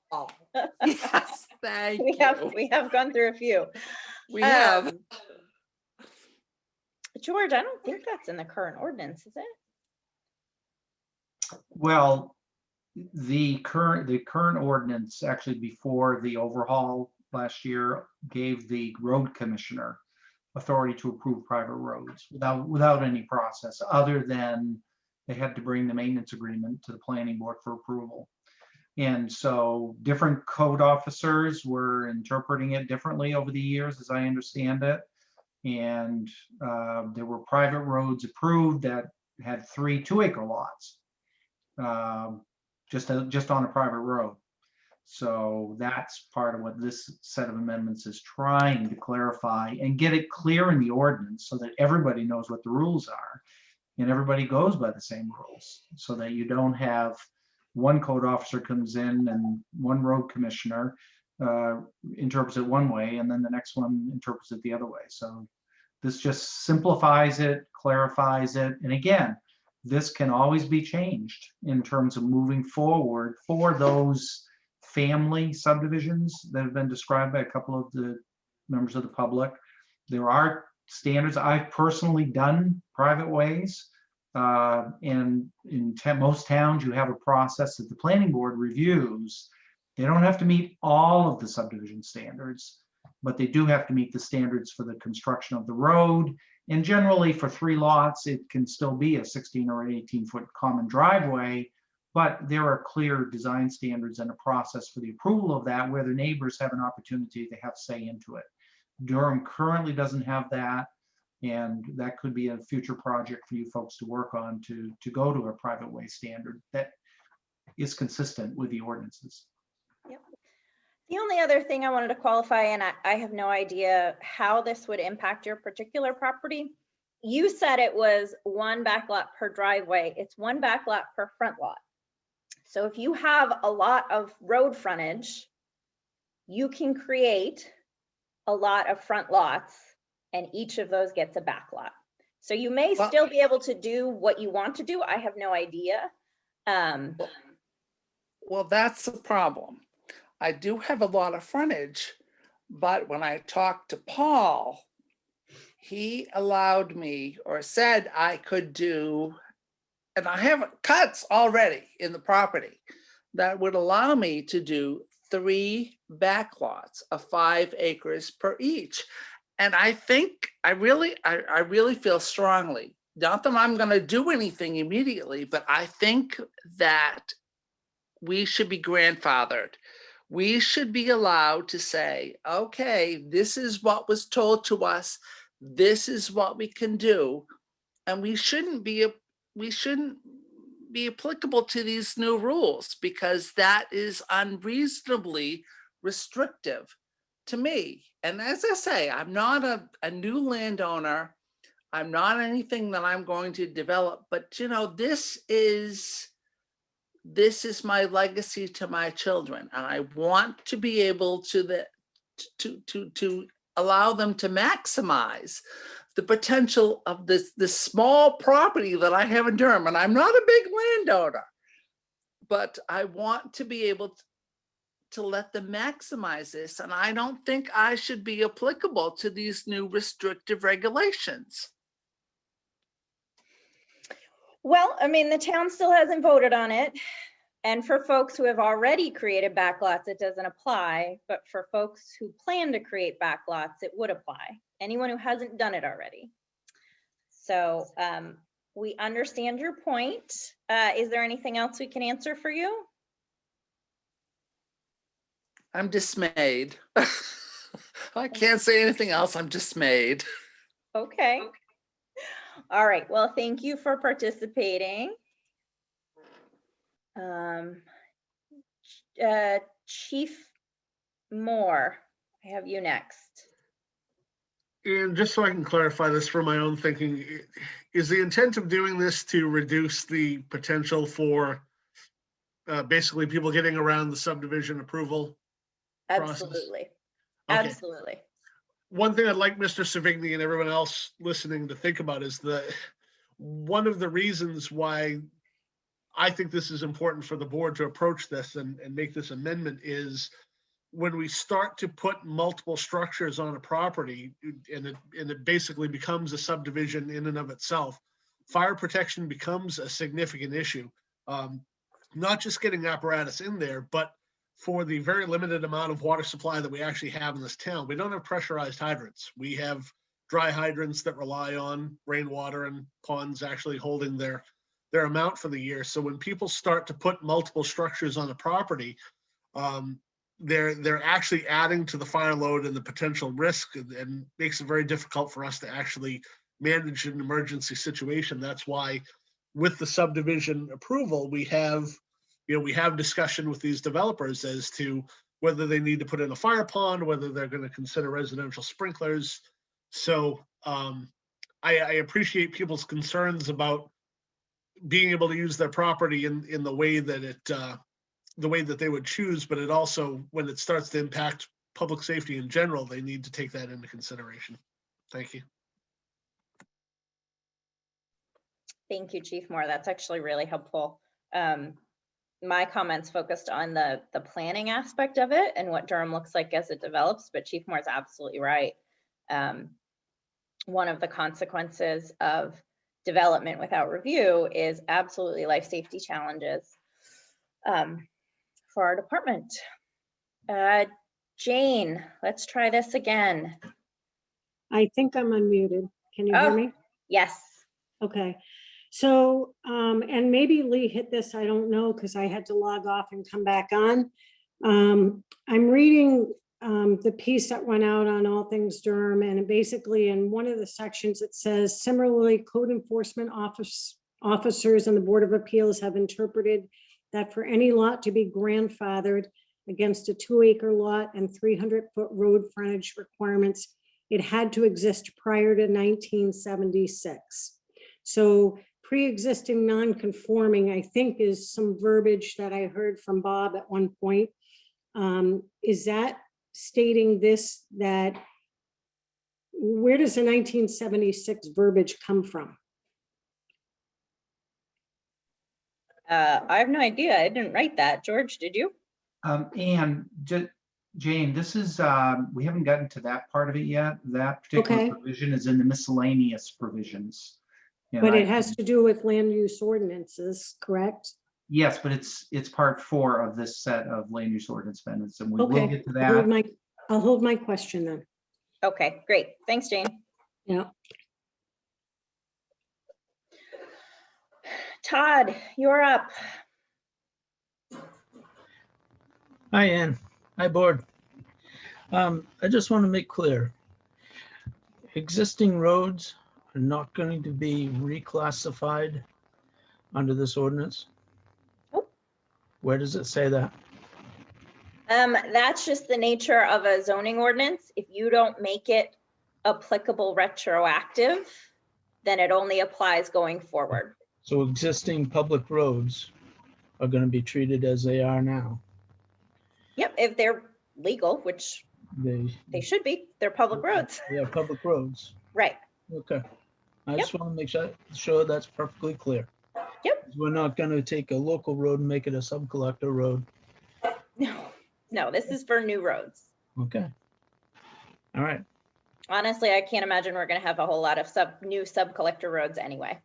Yes, thank you. We have gone through a few. We have. George, I don't think that's in the current ordinance, is it? Well, the current ordinance, actually before the overhaul last year, gave the road commissioner authority to approve private roads without any process other than they had to bring the maintenance agreement to the planning board for approval. And so different code officers were interpreting it differently over the years, as I understand it. And there were private roads approved that had 3 2-acre lots, just on a private road. So that's part of what this set of amendments is trying to clarify and get it clear in the ordinance so that everybody knows what the rules are and everybody goes by the same rules, so that you don't have one code officer comes in and one road commissioner interprets it one way and then the next one interprets it the other way. So this just simplifies it, clarifies it. And again, this can always be changed in terms of moving forward for those family subdivisions that have been described by a couple of the members of the public. There are standards. I've personally done private ways. And in most towns, you have a process that the planning board reviews. They don't have to meet all of the subdivision standards, but they do have to meet the standards for the construction of the road. And generally for 3 lots, it can still be a 16 or 18-foot common driveway, but there are clear design standards and a process for the approval of that where the neighbors have an opportunity to have say into it. Durham currently doesn't have that, and that could be a future project for you folks to work on to go to a private way standard that is consistent with the ordinances. Yep. The only other thing I wanted to qualify, and I have no idea how this would impact your particular property. You said it was 1 backlot per driveway. It's 1 backlot per front lot. So if you have a lot of road frontage, you can create a lot of front lots and each of those gets a backlot. So you may still be able to do what you want to do. I have no idea. Well, that's the problem. I do have a lot of frontage, but when I talked to Paul, he allowed me or said I could do and I have cuts already in the property that would allow me to do 3 backlots of 5 acres per each. And I think I really feel strongly, not that I'm going to do anything immediately, but I think that we should be grandfathered. We should be allowed to say, okay, this is what was told to us. This is what we can do. And we shouldn't be applicable to these new rules because that is unreasonably restrictive to me. And as I say, I'm not a new landowner. I'm not anything that I'm going to develop, but you know, this is my legacy to my children. And I want to be able to allow them to maximize the potential of this small property that I have in Durham. And I'm not a big landowner, but I want to be able to let them maximize this. And I don't think I should be applicable to these new restrictive regulations. Well, I mean, the town still hasn't voted on it. And for folks who have already created backlots, it doesn't apply. But for folks who plan to create backlots, it would apply. Anyone who hasn't done it already. So we understand your point. Is there anything else we can answer for you? I'm dismayed. I can't say anything else. I'm dismayed. Okay. All right. Well, thank you for participating. Chief Moore, I have you next. And just so I can clarify this for my own thinking, is the intent of doing this to reduce the potential for basically people getting around the subdivision approval process? Absolutely. Okay. Absolutely. One thing I'd like Mr. Savigny and everyone else listening to think about is that one of the reasons why I think this is important for the board to approach this and make this amendment is when we start to put multiple structures on a property and it basically becomes a subdivision in and of itself, fire protection becomes a significant issue. Not just getting apparatus in there, but for the very limited amount of water supply that we actually have in this town, we don't have pressurized hydrants. We have dry hydrants that rely on rainwater and ponds actually holding their amount for the year. So when people start to put multiple structures on a property, they're actually adding to the fire load and the potential risk, and makes it very difficult for us to actually manage an emergency situation. That's why with the subdivision approval, we have discussion with these developers as to whether they need to put in a fire pond, whether they're going to consider residential sprinklers. So I appreciate people's concerns about being able to use their property in the way that the way that they would choose, but it also, when it starts to impact public safety in general, they need to take that into consideration. Thank you. Thank you, Chief Moore. That's actually really helpful. My comments focused on the planning aspect of it and what Durham looks like as it develops, but Chief Moore is absolutely right. One of the consequences of development without review is absolutely life safety challenges for our department. Jane, let's try this again. I think I'm unmuted. Can you hear me? Yes. Okay. So, and maybe Lee hit this, I don't know, because I had to log off and come back on. I'm reading the piece that went out on All Things Durham, and basically in one of the sections it says, similarly, code enforcement officers and the Board of Appeals have interpreted that for any lot to be grandfathered against a 2-acre lot and 300-foot road frontage requirements, it had to exist prior to 1976. So pre-existing non-conforming, I think, is some verbiage that I heard from Bob at one point. Is that stating this, that where does the 1976 verbiage come from? I have no idea. I didn't write that. George, did you? And Jane, this is, we haven't gotten to that part of it yet. That particular Okay. provision is in the miscellaneous provisions. And But I- it has to do with land use ordinances, correct? Yes, but it's part 4 of this set of land use ordinance amendments, and we will Okay, get to I'll hold that. I'll hold my question then. Okay, great. Thanks, Jane. Yeah. Todd, you're up. Hi, Ann. Hi, board. I just want to make clear, existing roads are not going to be reclassified under this ordinance? Nope. Where does it say that? That's just the nature of a zoning ordinance. If you don't make it applicable retroactive, then it only applies going forward. So existing public roads are going to be treated as they are now. Yep, if they're legal, which they should be, they're public roads. They are public roads. Right. Okay. I just want to make sure that's perfectly clear. Yep. We're not going to take a local road and make it a sub-collector road. No, this is for new roads. Okay. All right. Honestly, I can't imagine we're gonna have a whole lot of new sub-collector roads anyway.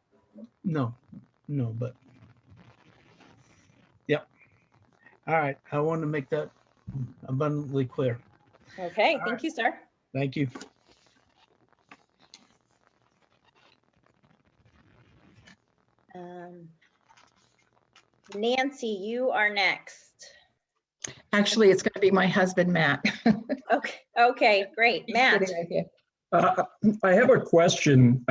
No, but. Yep. All right. I want to make that abundantly clear. Okay, All thank right. you, sir. Thank you. Nancy, you are next. Actually, it's going to be my husband, Matt. Okay, great. He's Matt. sitting right here. I have a question.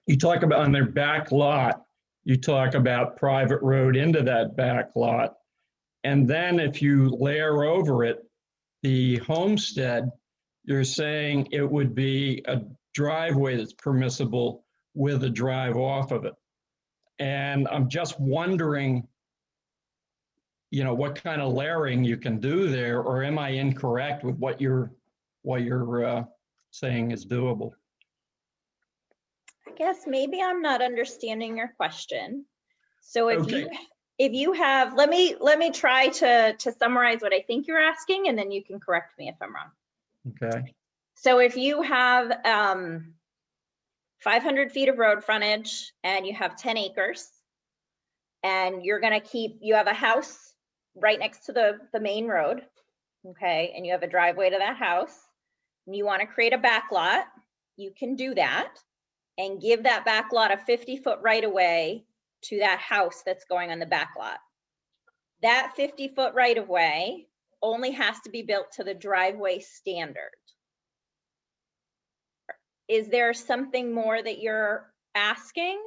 You talk about on their back lot, you talk about private road into that back lot. And then if you layer over it, the homestead, you're saying it would be a driveway that's permissible with a drive off of it. And I'm just wondering, what kind of layering you can do there, or am I incorrect with what you're saying is doable? I guess maybe I'm not understanding your question. So if you have, let me try to summarize what I think you're asking, and then you can correct me if I'm wrong. Okay. So if you have 500 feet of road frontage and you have 10 acres, and you have a house right next to the main road, okay, and you have a driveway to that house, and you want to create a back lot, you can do that and give that back lot a 50-foot right of way to that house that's going on the back lot. That 50-foot right of way only has to be built to the driveway standard. Is there something more that you're asking?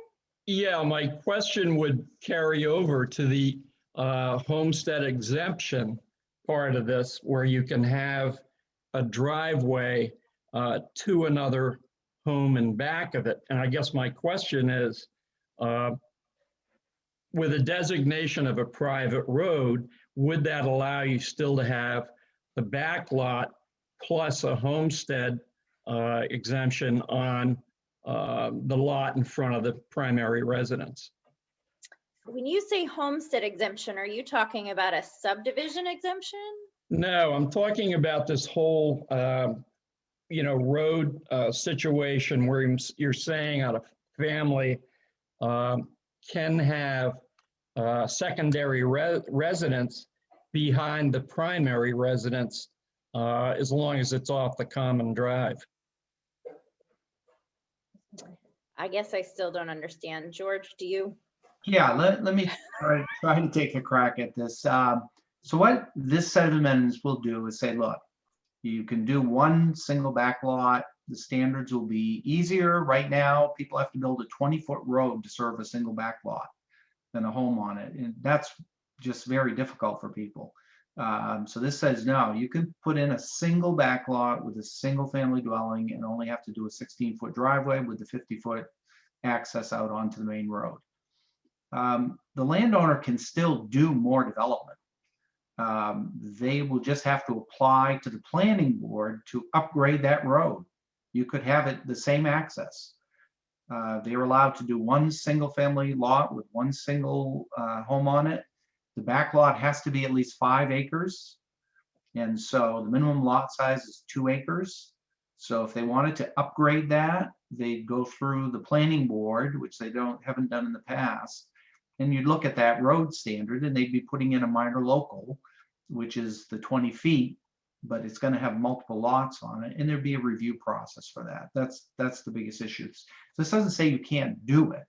Yeah, my question would carry over to the homestead exemption part of this, where you can have a driveway to another home and back of it. And I guess my question is, with a designation of a private road, would that allow you still to have the back lot plus a homestead exemption on the lot in front of the primary residence? When you say homestead exemption, are you talking about a subdivision exemption? No, I'm talking about this whole, road situation where you're saying a family can have secondary residence behind the primary residence as long as it's off the common drive. I guess I still don't understand. George, do you? Yeah, let me try to take a crack at this. So what this set of amendments will do is say, look, you can do one single back lot. The standards will be easier. Right now, people have to build a 20-foot road to serve a single back lot than a home on it. And that's just very difficult for people. So this says, no, you can put in a single back lot with a single family dwelling and only have to do a 16-foot driveway with the 50-foot access out onto the main road. The landowner can still do more development. They will just have to apply to the planning board to upgrade that road. You could have it the same access. They are allowed to do one single family lot with one single home on it. The back lot has to be at least 5 acres. And so the minimum lot size is 2 acres. So if they wanted to upgrade that, they'd go through the planning board, which they haven't done in the past. And you'd look at that road standard and they'd be putting in a minor local, which is the 20 feet, but it's going to have multiple lots on it. And there'd be a review process for that. That's the biggest issue. So this doesn't say you can't do it.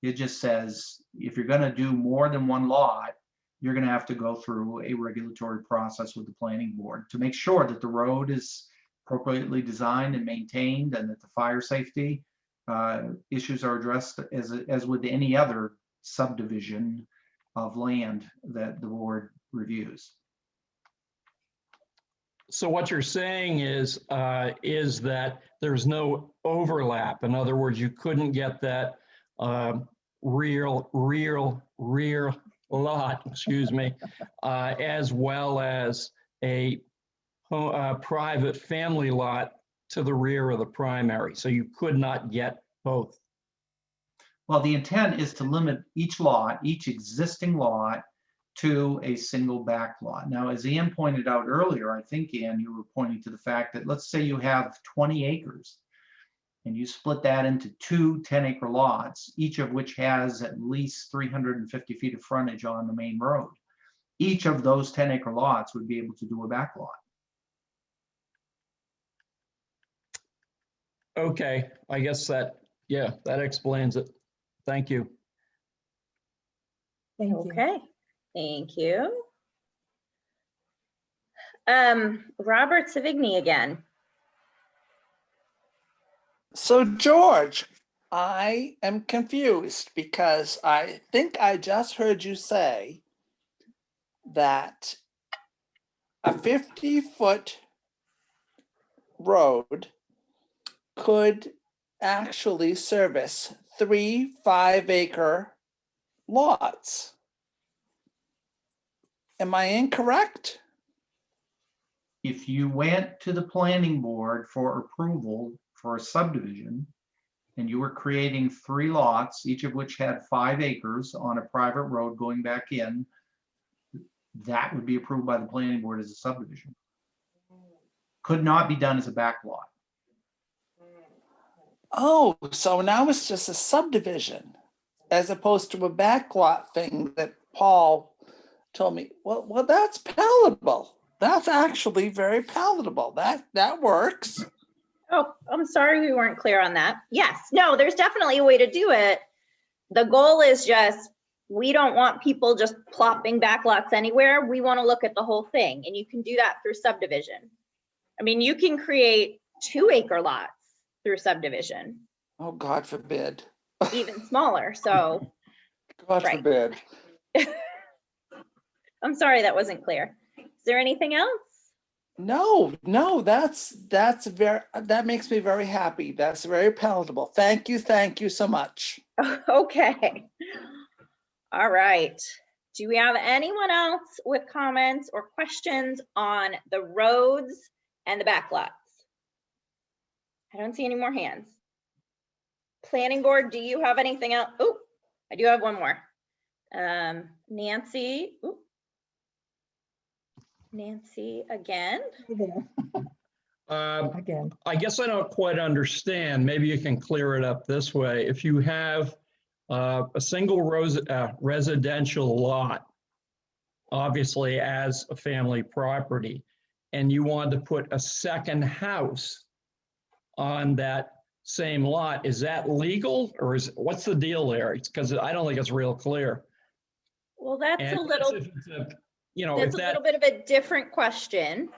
It just says if you're going to do more than one lot, you're going to have to go through a regulatory process with the planning board to make sure that the road is appropriately designed and maintained and that the fire safety issues are addressed as with any other subdivision of land that the board reviews. So what you're saying is that there's no overlap. In other words, you couldn't get that rear lot, excuse me, as well as a private family lot to the rear of the primary. So you could not get both. Well, the intent is to limit each lot, each existing lot, to a single back lot. Now, as Ann pointed out earlier, I think, Ann, you were pointing to the fact that let's say you have 20 acres and you split that into two 10-acre lots, each of which has at least 350 feet of frontage on the main road. Each of those 10-acre lots would be able to do a back lot. Okay, I guess that explains it. Thank you. Thank you. Okay, thank you. Robert Savigny again. So George, I am confused because I think I just heard you say that a 50-foot road could actually service 3 5-acre lots. Am I incorrect? If you went to the planning board for approval for a subdivision and you were creating 3 lots, each of which had 5 acres on a private road going back in, that would be approved by the planning board as a subdivision. Could not be done as a back lot. Oh, so now it's just a subdivision as opposed to a backlot thing that Paul told me. Well, that's palatable. That's actually very palatable. That works. Oh, I'm sorry we weren't clear on that. Yes, no, there's definitely a way to do it. The goal is just, we don't want people just plopping backlots anywhere. We want to look at the whole thing, and you can do that through subdivision. I mean, you can create 2-acre lots through subdivision. Oh, God forbid. Even smaller, so. God right. forbid. I'm sorry that wasn't clear. Is there anything else? No, that makes me very happy. That's very palatable. Thank you so much. Okay. All right. Do we have anyone else with comments or questions on the roads and the backlots? I don't see any more hands. Planning board, do you have anything else? Oh, I do have one more. Nancy. Ooh. Nancy again. Again. I guess I don't quite understand. Maybe you can clear it up this way. If you have a single residential lot, obviously as a family property, and you want to put a second house on that same lot, is that legal, or what's the deal there? It's because I don't think it's real clear. Well, that's And a little. That's a little bit of a different question.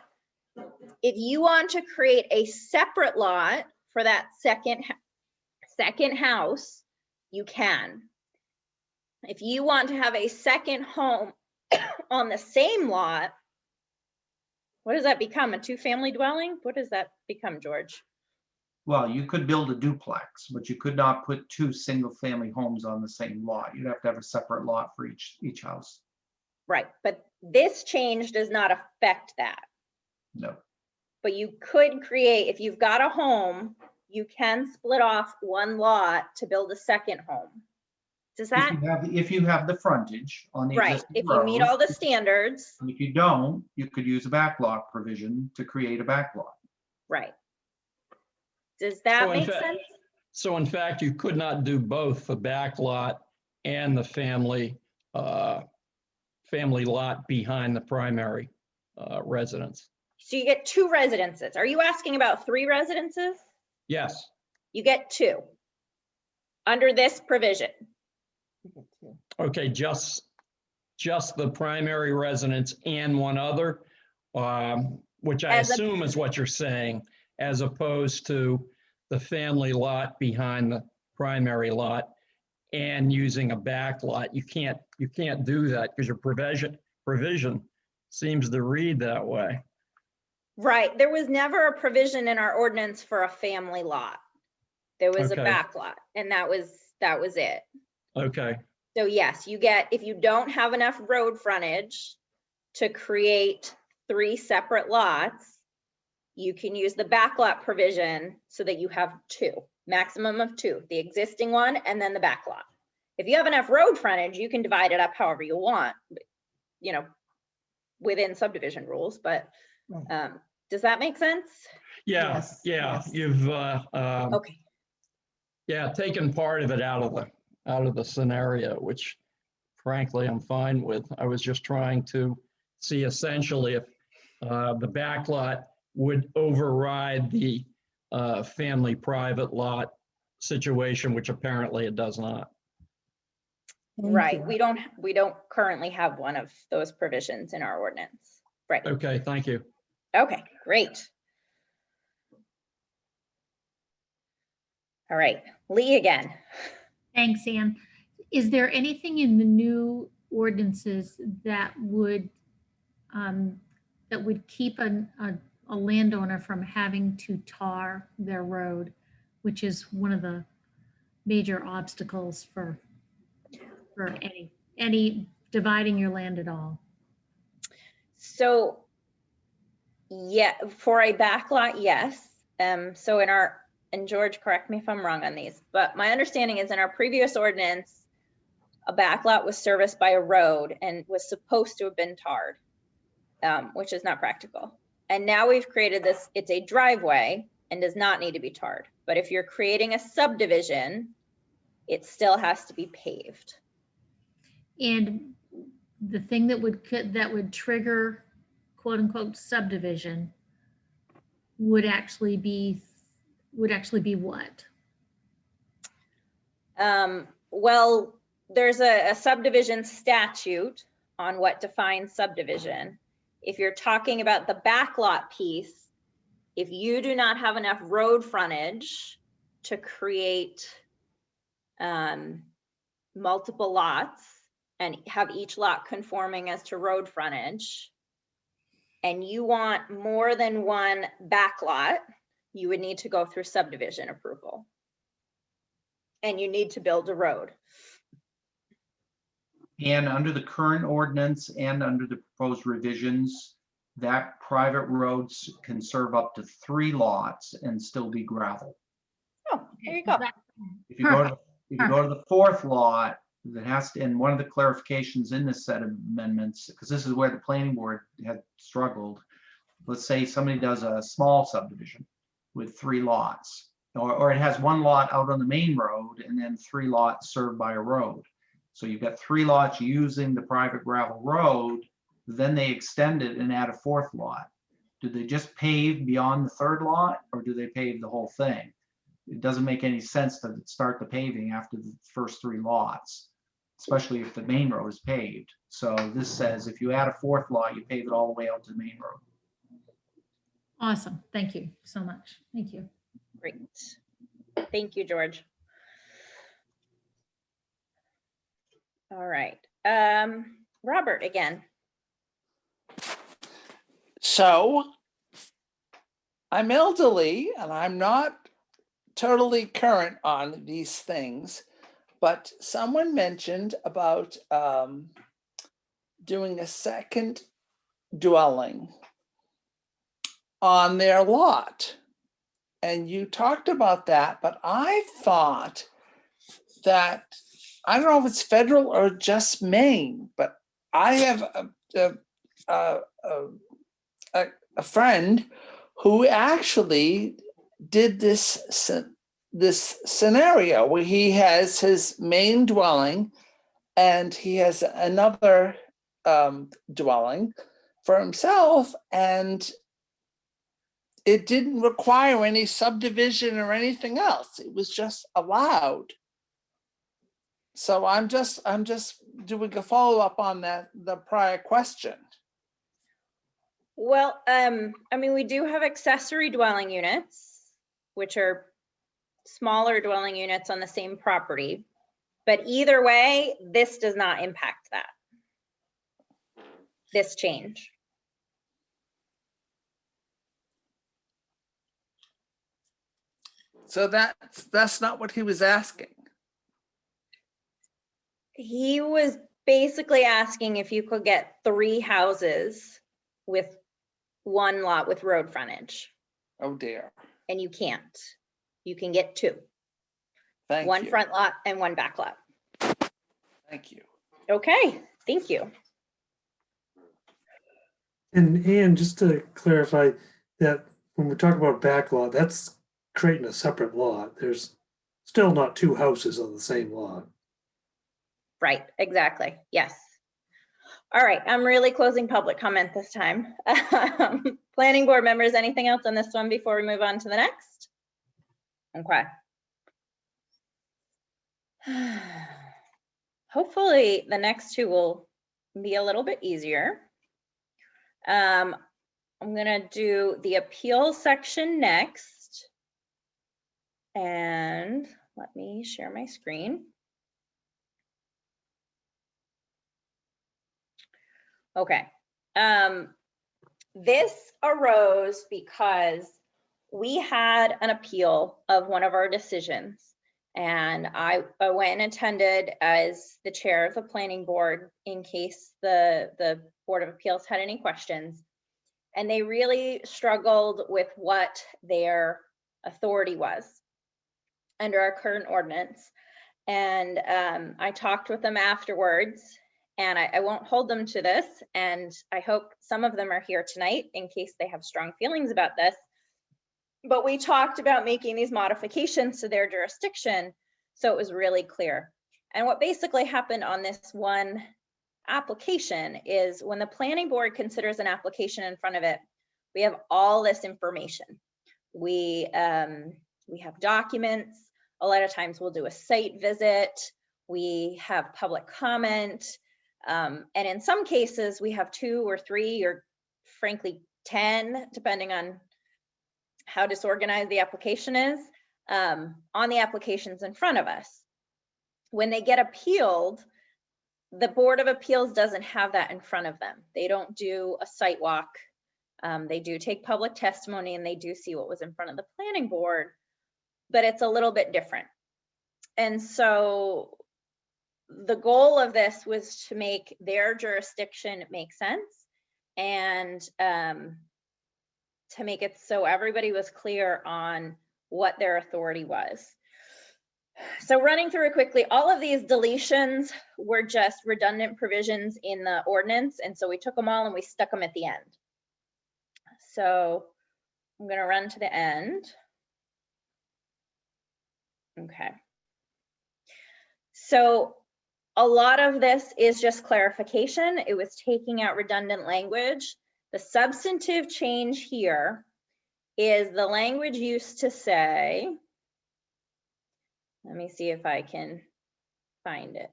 If you want to create a separate lot for that second house, you can. If you want to have a second home on the same lot, what does that become? A 2-family dwelling? What does that become, George? Well, you could build a duplex, but you could not put 2 single-family homes on the same lot. You'd have to have a separate lot for each house. Right, but this change does not affect that. No. But you could create, if you've got a home, you can split off one lot to build a second home. Does that? If you have the frontage on the Right, existing if you meet road, all the standards. and if you don't, you could use a backlot provision to create a backlot. Right. Does that So in make fact- sense? So in fact, you could not do both the back lot and the family lot behind the primary residence. So you get 2 residences. Are you asking about 3 residences? Yes. You get 2 under this provision. Okay, just the primary residence and one other, which I As a- assume is what you're saying, as opposed to the family lot behind the primary lot and using a back lot. You can't do that because your provision seems to read that way. Right, there was never a provision in our ordinance for a family lot. There was a Okay. back lot, and that was it. Okay, So yes, you get, if you don't have enough road frontage to create 3 separate lots, you can use the backlot provision so that you have 2, maximum of 2, the existing one and then the backlot. If you have enough road frontage, you can divide it up however you want, you know, within subdivision rules, but does that make sense? yeah, Yes, yeah, yes. you've Okay. yeah, taken part of it out of the scenario, which frankly I'm fine with. I was just trying to see essentially if the back lot would override the family private lot situation, which apparently it does not. Thank Right, you. we don't currently have one of those provisions in our ordinance. Right, Okay, thank you. okay, great. All right, Lee again. Thanks, Ann. Is there anything in the new ordinances that would keep a landowner from having to tar their road, which is one of the major obstacles for any dividing your land at all? So, yeah, for a backlot, yes. So and George, correct me if I'm wrong on these, but my understanding is in our previous ordinance, a backlot was serviced by a road and was supposed to have been tarred, which is not practical. And now we've created this, it's a driveway and does not need to be tarred. But if you're creating a subdivision, it still has to be paved. And the thing that would trigger quote unquote subdivision would actually be what? Well, there's a subdivision statute on what defines subdivision. If you're talking about the backlot piece, if you do not have enough road frontage to create multiple lots and have each lot conforming as to road frontage, and you want more than one backlot, you would need to go through subdivision approval. And you need to build a road. And under the current ordinance and under the proposed revisions, that private roads can serve up to 3 lots and still be gravel. Oh, there you go. If you go to the 4th lot, that has to, and one of the clarifications in this set of amendments, because this is where the planning board had struggled. Let's say somebody does a small subdivision with 3 lots, or it has 1 lot out on the main road and then 3 lots served by a road. So you've got 3 lots using the private gravel road, then they extend it and add a 4th lot. Do they just pave beyond the 3rd lot, or do they pave the whole thing? It doesn't make any sense to start the paving after the first 3 lots, especially if the main road is paved. So this says if you add a 4th lot, you pave it all the way out to the main road. Awesome. Thank you so much. Thank you. Great. Thank you, George. All right. Robert again. So I'm elderly and I'm not totally current on these things, but someone mentioned about doing a second dwelling on their lot. And you talked about that, but I thought that, I don't know if it's federal or just Maine, but I have a friend who actually did this this scenario where he has his main dwelling and he has another dwelling for himself, and it didn't require any subdivision or anything else. It was just allowed. So I'm just doing a follow-up on the prior question. Well, I mean, we do have accessory dwelling units, which are smaller dwelling units on the same property. But either way, this does not impact that. This change. So that's not what he was asking. He was basically asking if you could get 3 houses with 1 lot with road frontage, Oh dear. and you can't. You can get 2. Thank One you. front lot and 1 back lot. Thank you. Okay, thank you. And just to clarify that when we talk about back lot, that's creating a separate lot. There's still not 2 houses on the same lot. Right, exactly. Yes. All right, I'm really closing public comment this time. Planning board members, anything else on this one before we move on to the next? Okay. Hopefully the next 2 will be a little bit easier. I'm gonna do the appeal section next. And let me share my screen. Okay. This arose because we had an appeal of one of our decisions, and I went and attended as the chair of the planning board in case the Board of Appeals had any questions. And they really struggled with what their authority was under our current ordinance. And I talked with them afterwards, and I won't hold them to this. And I hope some of them are here tonight in case they have strong feelings about this. But we talked about making these modifications to their jurisdiction, so it was really clear. And what basically happened on this one application is when the planning board considers an application in front of it, we have all this information. We have documents. A lot of times we'll do a site visit. We have public comment. And in some cases we have 2 or 3 or frankly 10, depending on how disorganized the application is, on the applications in front of us. When they get appealed, the Board of Appeals doesn't have that in front of them. They don't do a site walk. They do take public testimony and they do see what was in front of the planning board, but it's a little bit different. And so the goal of this was to make their jurisdiction make sense and to make it so everybody was clear on what their authority was. So running through it quickly, all of these deletions were just redundant provisions in the ordinance. And so we took them all and we stuck them at the end. So I'm going to run to the end. Okay. So a lot of this is just clarification. It was taking out redundant language. The substantive change here is the language used to say, let me see if I can find it.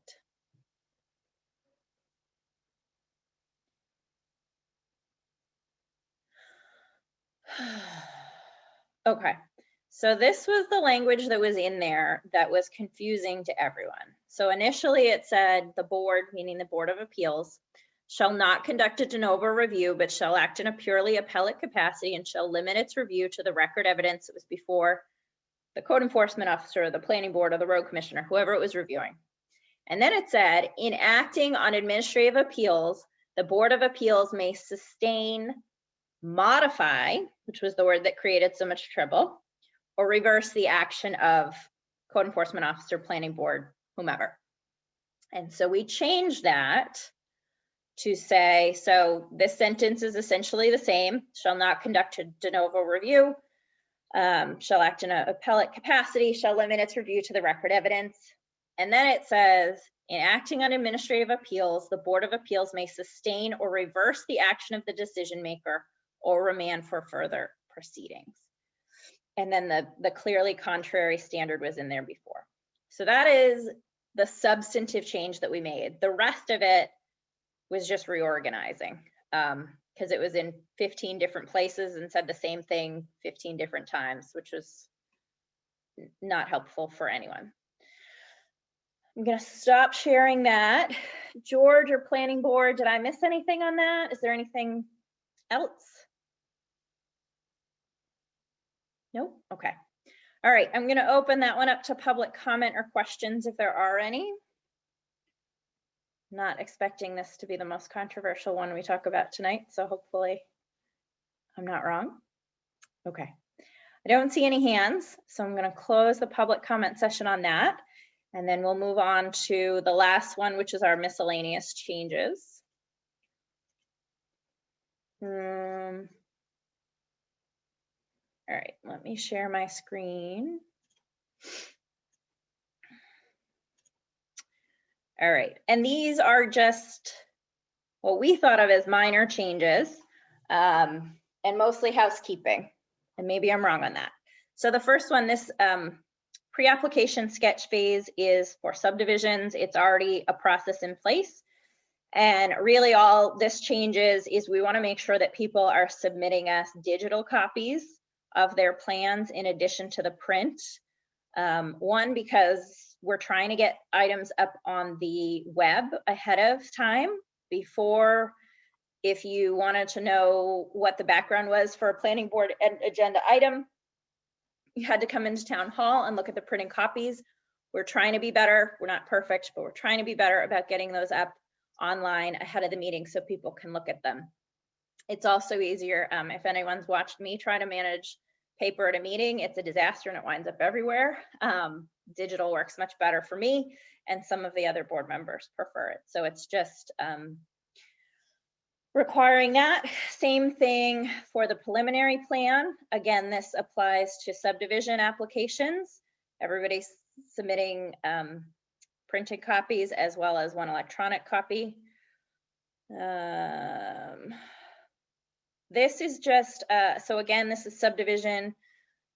Okay, so this was the language that was in there that was confusing to everyone. So initially it said the board, meaning the Board of Appeals, shall not conduct a de novo review, but shall act in a purely appellate capacity and shall limit its review to the record evidence that was before the code enforcement officer, or the planning board, or the road commissioner, whoever it was reviewing. And then it said, in acting on administrative appeals, the Board of Appeals may sustain, modify, which was the word that created so much trouble, or reverse the action of code enforcement officer, planning board, whomever. And so we changed that to say, so this sentence is essentially the same, shall not conduct a de novo review, shall act in an appellate capacity, shall limit its review to the record evidence. And then it says, in acting on administrative appeals, the Board of Appeals may sustain or reverse the action of the decision maker or remand for further proceedings. And then the clearly contrary standard was in there before. So that is the substantive change that we made. The rest of it was just reorganizing, because it was in 15 different places and said the same thing 15 different times, which was not helpful for anyone. I'm gonna stop sharing that. George or Planning Board, did I miss anything on that? Is there anything else? Nope, okay. All right, I'm gonna open that one up to public comment or questions if there are any. Not expecting this to be the most controversial one we talk about tonight, so hopefully I'm not wrong. Okay, I don't see any hands, so I'm gonna close the public comment session on that. And then we'll move on to the last one, which is our miscellaneous changes. All right, let me share my screen. All right, and these are just what we thought of as minor changes, and mostly housekeeping. And maybe I'm wrong on that. So the first one, this pre-application sketch phase is for subdivisions. It's already a process in place. And really all this changes is we want to make sure that people are submitting us digital copies of their plans in addition to the print. One, because we're trying to get items up on the web ahead of time. Before, if you wanted to know what the background was for a planning board agenda item, you had to come into town hall and look at the printed copies. We're trying to be better. We're not perfect, but we're trying to be better about getting those up online ahead of the meeting so people can look at them. It's also easier, if anyone's watched me try to manage paper at a meeting, it's a disaster and it winds up everywhere. Digital works much better for me, and some of the other board members prefer it. So it's just requiring that. Same thing for the preliminary plan. Again, this applies to subdivision applications. Everybody's submitting printed copies as well as one electronic copy. This is just, so again, this is subdivision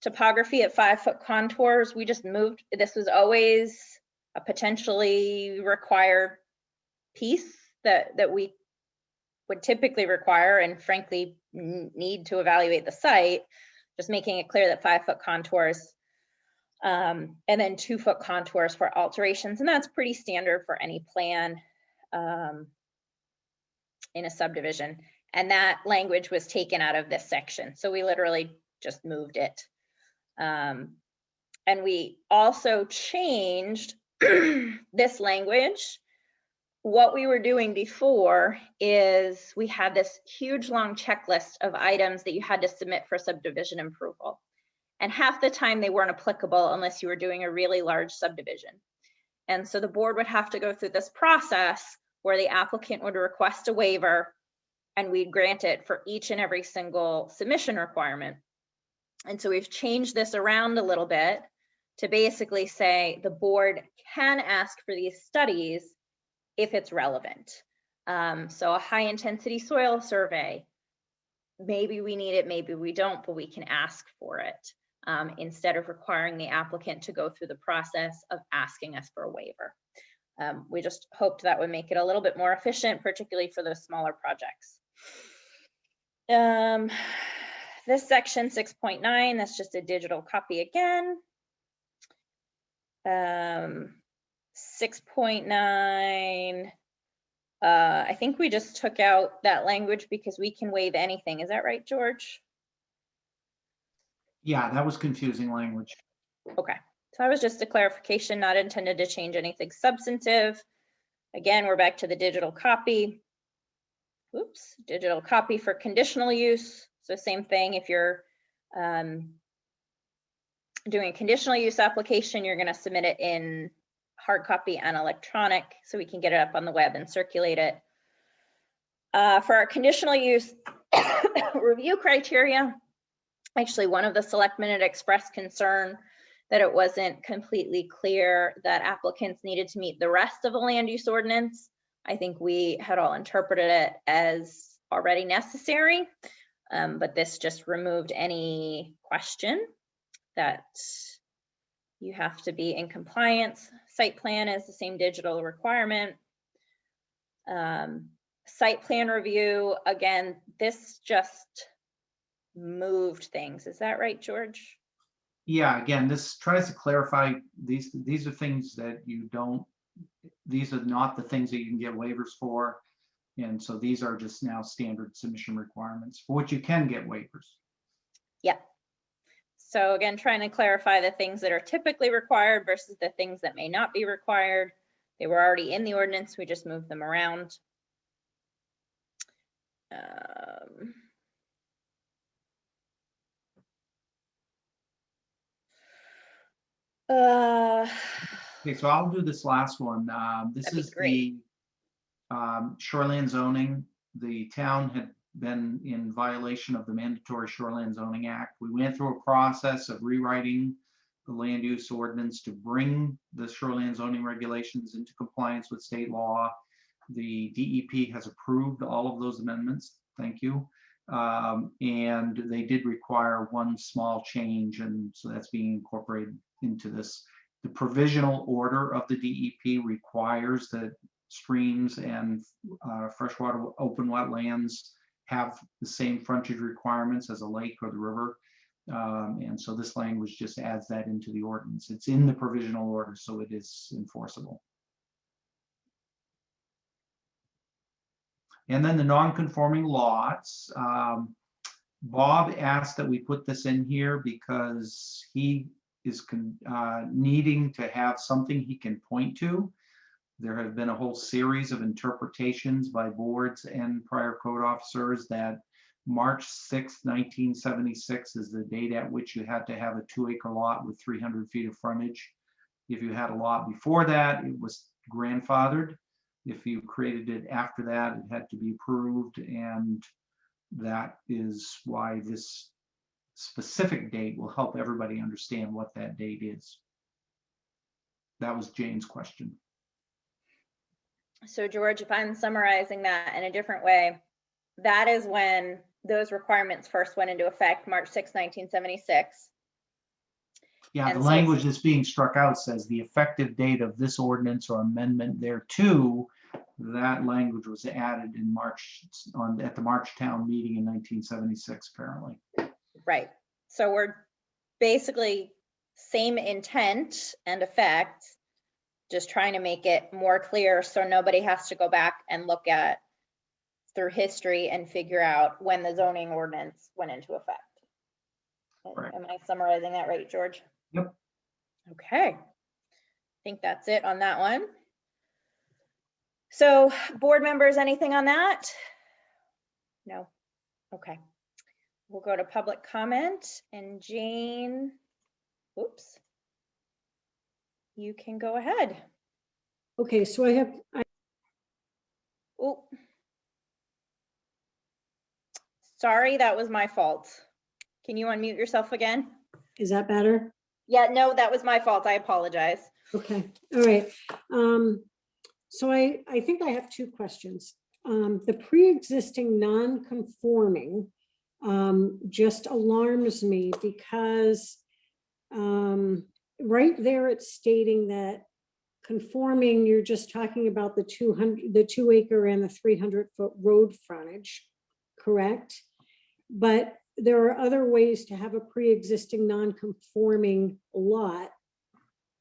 topography at 5-foot contours. We just moved, this was always a potentially required piece that we would typically require and frankly need to evaluate the site, just making it clear that 5-foot contours and then 2-foot contours for alterations. And that's pretty standard for any plan in a subdivision. And that language was taken out of this section. So we literally just moved it. And we also changed this language. What we were doing before is we had this huge long checklist of items that you had to submit for subdivision approval. And half the time they weren't applicable unless you were doing a really large subdivision. And so the board would have to go through this process where the applicant would request a waiver and we'd grant it for each and every single submission requirement. And so we've changed this around a little bit to basically say the board can ask for these studies if it's relevant. So a high intensity soil survey, maybe we need it, maybe we don't, but we can ask for it instead of requiring the applicant to go through the process of asking us for a waiver. We just hoped that would make it a little bit more efficient, particularly for those smaller projects. This section 6.9, that's just a digital copy again. 6.9, I think we just took out that language because we can waive anything. Is that right, George? Yeah, that was confusing language. Okay, so that was just a clarification, not intended to change anything substantive. Again, we're back to the digital copy. Oops, digital copy for conditional use. So same thing, if you're doing a conditional use application, you're going to submit it in hard copy and electronic so we can get it up on the web and circulate it. For our conditional use review criteria, Actually, one of the selectmen had expressed concern that it wasn't completely clear that applicants needed to meet the rest of the land use ordinance. I think we had all interpreted it as already necessary, but this just removed any question that you have to be in compliance. Site plan is the same digital requirement. Site plan review, again, this just moved things. Is that right, George? Yeah, again, this tries to clarify, these are things that you don't, these are not the things that you can get waivers for. And so these are just now standard submission requirements for which you can get waivers. Yeah. So again, trying to clarify the things that are typically required versus the things that may not be required. They were already in the ordinance, we just moved them around. Okay, so I'll do this last one. This That'd be is great. the shoreline zoning. The town had been in violation of the mandatory Shoreline Zoning Act. We went through a process of rewriting the land use ordinance to bring the shoreline zoning regulations into compliance with state law. The DEP has approved all of those amendments. Thank you. And they did require one small change, and so that's being incorporated into this. The provisional order of the DEP requires that streams and freshwater open wetlands have the same frontage requirements as a lake or the river. And so this language just adds that into the ordinance. It's in the provisional order, so it is enforceable. And then the non-conforming lots. Bob asked that we put this in here because he is needing to have something he can point to. There have been a whole series of interpretations by boards and prior code officers that March 6, 1976 is the date at which you had to have a 2-acre lot with 300 feet of frontage. If you had a lot before that, it was grandfathered. If you created it after that, it had to be approved, and that is why this specific date will help everybody understand what that date is. That was Jane's question. So George, if I'm summarizing that in a different way, that is when those requirements first went into effect, March 6, 1976. Yeah, And the so- language that's being struck out says the effective date of this ordinance or amendment thereto. That language was added in March at the March town meeting in 1976, apparently. Right. So we're basically same intent and effect, just trying to make it more clear so nobody has to go back and look at through history and figure out when the zoning ordinance went into effect. Right. Am I summarizing that right, George? Yep. Okay. I think that's it on that one. So board members, anything on that? No. Okay. We'll go to public comment, and Jane, whoops. You can go ahead. Okay, so Oh. Sorry, that was my fault. Can you unmute yourself again? Is that better? Yeah, no, that was my fault. I apologize. Okay, all right. So I think I have two questions. The pre-existing non-conforming just alarms me because right there it's stating that conforming, you're just talking about the 2-acre and the 300-foot road frontage, correct? But there are other ways to have a pre-existing non-conforming lot,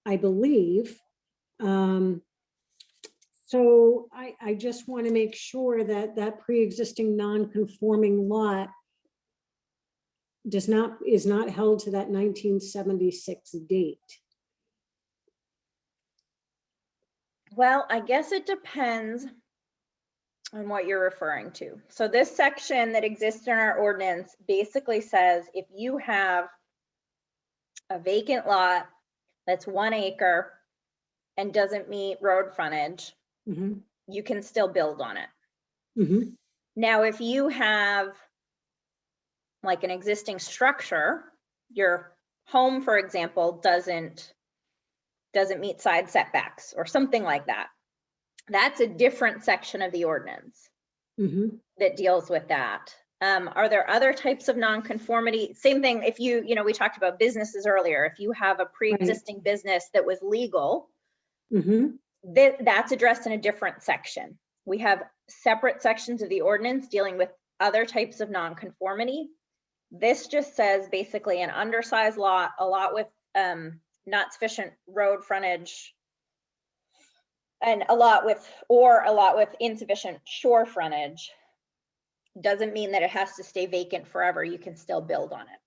I believe. So I just want to make sure that that pre-existing non-conforming lot is not held to that 1976 date. Well, I guess it depends on what you're referring to. So this section that exists in our ordinance basically says if you have a vacant lot that's 1 acre and doesn't meet road frontage, you can still build on it. Now, if you have like an existing structure, your home, for example, doesn't meet side setbacks or something like that. That's a different section of the ordinance that deals with that. Are there other types of nonconformity? Same thing if we talked about businesses earlier. If you have a pre-existing business that was legal, that's addressed in a different section. We have separate sections of the ordinance dealing with other types of nonconformity. This just says basically an undersized lot, a lot with not sufficient road frontage, and a lot with insufficient shore frontage. Doesn't mean that it has to stay vacant forever. You can still build on it.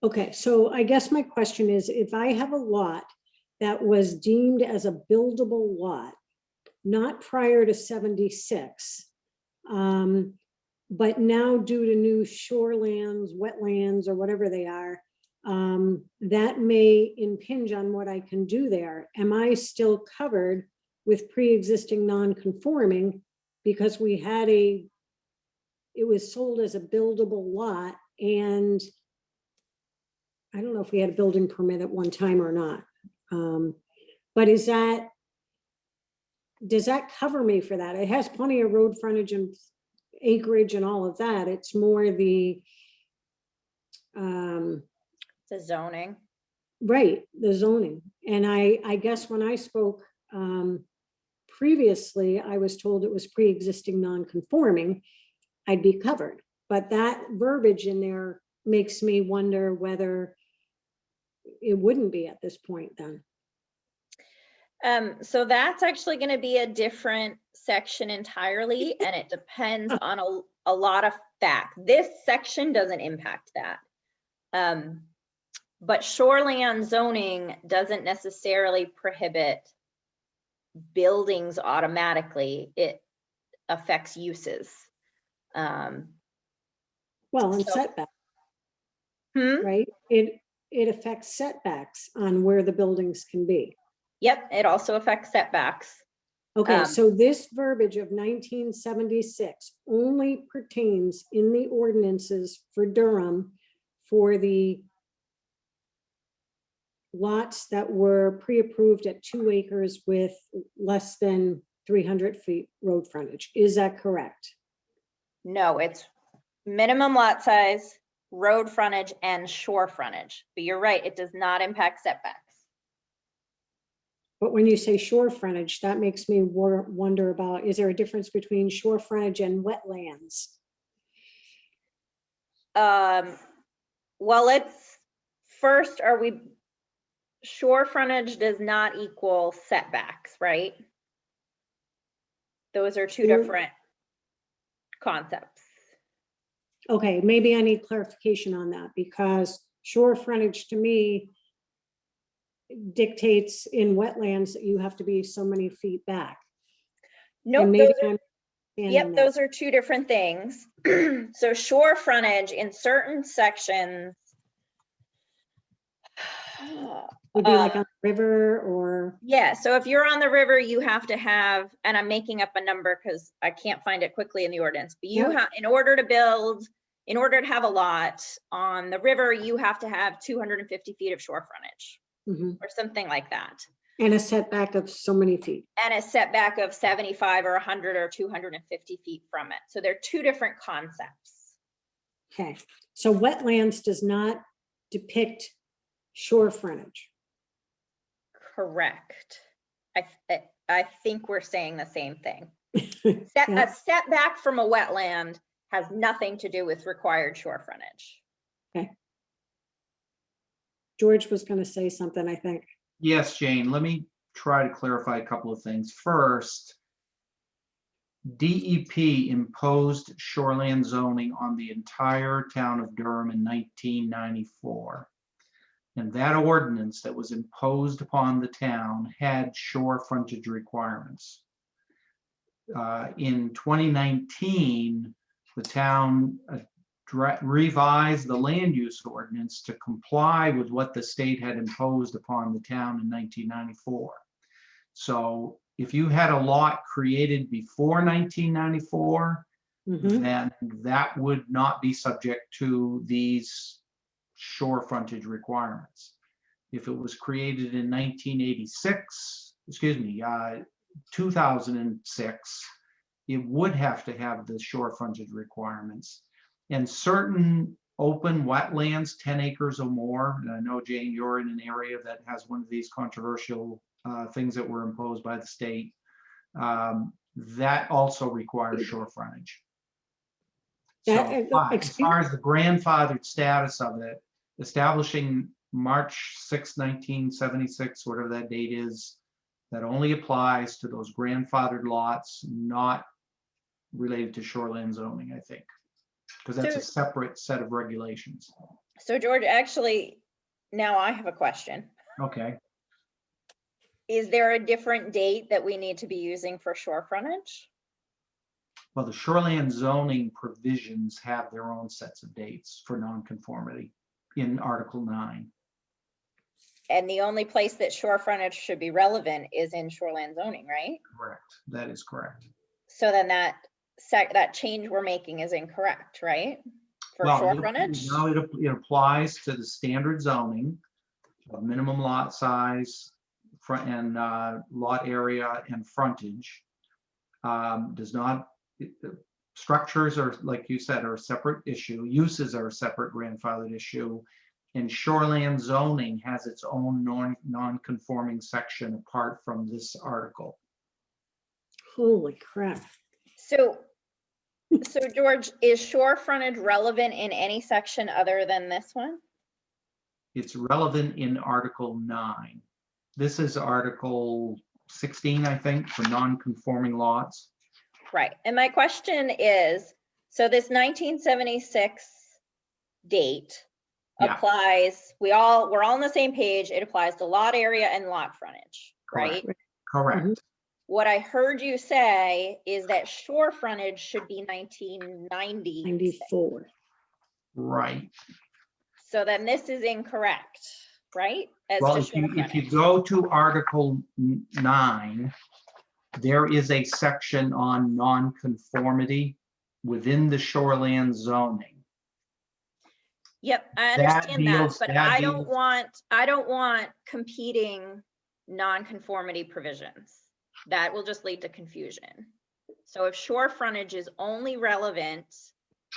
Okay, so I guess my question is, if I have a lot that was deemed as a buildable lot, not prior to 76, but now due to new shorelands, wetlands, or whatever they are, that may impinge on what I can do there. Am I still covered with pre-existing non-conforming because it was sold as a buildable lot, and I don't know if we had a building permit at one time or not. But does that cover me for that? It has plenty of road frontage and acreage and all of that. It's more the zoning. Right, the zoning. And I guess when I spoke previously, I was told it was pre-existing non-conforming, I'd be covered. But that verbiage in there makes me wonder whether it wouldn't be at this point then. So that's actually going to be a different section entirely, and it depends on a lot of facts. This section doesn't impact that. But shoreland zoning doesn't necessarily prohibit buildings automatically. It affects uses. Well, and setbacks, Hmm? right? It affects setbacks on where the buildings can be. Yep, it also affects setbacks. Okay, so this verbiage of 1976 only pertains in the ordinances for Durham for the lots that were pre-approved at 2 acres with less than 300 feet road frontage. Is that correct? No, it's minimum lot size, road frontage, and shore frontage. But you're right, it does not impact setbacks. But when you say shore frontage, that makes me wonder about, is there a difference between shore frontage and wetlands? Well, shore frontage does not equal setbacks, right? Those are two different concepts. Okay, maybe I need clarification on that, because shore frontage to me dictates in wetlands that you have to be so many feet back. Nope, those are two different things. So shore frontage in certain sections would be like on the river or? Yeah, so if you're on the river, you have to have, and I'm making up a number because I can't find it quickly in the ordinance, but you have, in order to have a lot on the river, you have to have 250 feet of shore frontage. Or something like that. And a setback of so many feet. And a setback of 75 or 100 or 250 feet from it. So they're two different concepts. Okay, so wetlands does not depict shore frontage. Correct. I think we're saying the same thing. A setback from a wetland has nothing to do with required shore frontage. Okay. George was going to say something, I think. Yes, Jane, let me try to clarify a couple of things. First, DEP imposed shoreland zoning on the entire town of Durham in 1994. And that ordinance that was imposed upon the town had shore frontage requirements. In 2019, the town revised the land use ordinance to comply with what the state had imposed upon the town in 1994. So if you had a lot created before 1994, Mhm. then that would not be subject to these shore frontage requirements. If it was created in 1986, 2006, it would have to have the shore frontage requirements. And certain open wetlands, 10 acres or more, and I know, Jane, you're in an area that has one of these controversial things that were imposed by the state, that also requires shore frontage. So, but as far as the grandfathered status of it, establishing March 6, 1976, whatever that date is, that only applies to those grandfathered lots, not related to shoreline zoning, I think, because that's a separate set of regulations. So George, actually, now I have a question. Okay. Is there a different date that we need to be using for shore frontage? Well, the shoreline zoning provisions have their own sets of dates for nonconformity in Article 9. And the only place that shore frontage should be relevant is in shoreline zoning, right? Correct. That is correct. So then that change we're making is incorrect, right? For shore frontage? No, it applies to the standard zoning of minimum lot size, front and lot area and frontage. Does not, structures are, like you said, are a separate issue. Uses are a separate grandfathered issue. And shoreland zoning has its own non-conforming section apart from this article. Holy crap. So George, is shore frontage relevant in any section other than this one? It's relevant in Article 9. This is Article 16, I think, for non-conforming lots. Right. And my question is, so this 1976 date applies, we're all on the same page. It applies to lot area and lot frontage, right? Correct. Mhm. What I heard you say is that shore frontage should be 1990. 94. Right. So then this is incorrect, right? As Well, to if shore you frontage. go to Article 9, there is a section on nonconformity within the shoreland zoning. Yep, I That understand that, deals- but that I deals- don't want competing non-conformity provisions. That will just lead to confusion. So if shore frontage is only relevant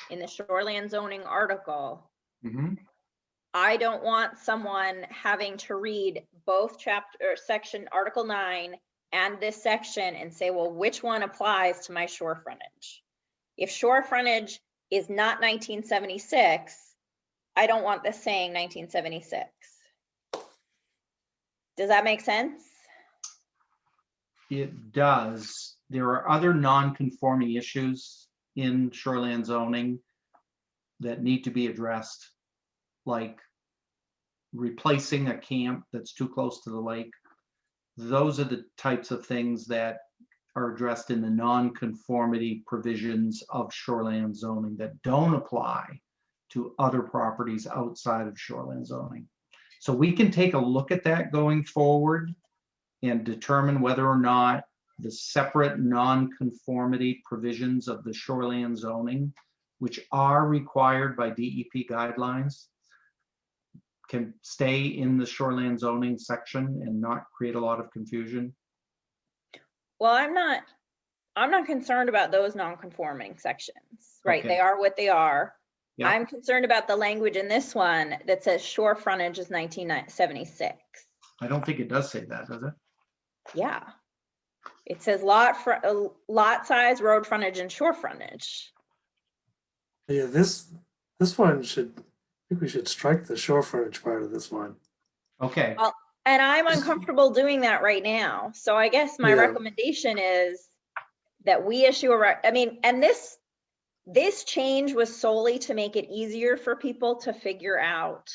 in the shoreland zoning article, Mhm. I don't want someone having to read both chapter or section Article 9 and this section and say, well, which one applies to my shore frontage? If shore frontage is not 1976, I don't want this saying 1976. Does that make sense? It does. There are other non-conforming issues in shoreland zoning that need to be addressed, like replacing a camp that's too close to the lake. Those are the types of things that are addressed in the non-conformity provisions of shoreland zoning that don't apply to other properties outside of shoreland zoning. So we can take a look at that going forward and determine whether or not the separate non-conformity provisions of the shoreland zoning, which are required by DEP guidelines, can stay in the shoreland zoning section and not create a lot of confusion. Well, I'm not concerned about those non-conforming sections, right? Okay. They are what they are. Yeah. I'm concerned about the language in this one that says shore frontage is 1976. I don't think it does say that, does it? Yeah. It says lot size, road frontage, and shore frontage. Yeah, this one should, I think we should strike the shore frontage part of this one. Okay. Well, and I'm uncomfortable doing that right now. So I guess my Yeah. recommendation is that we issue and this change was solely to make it easier for people to figure out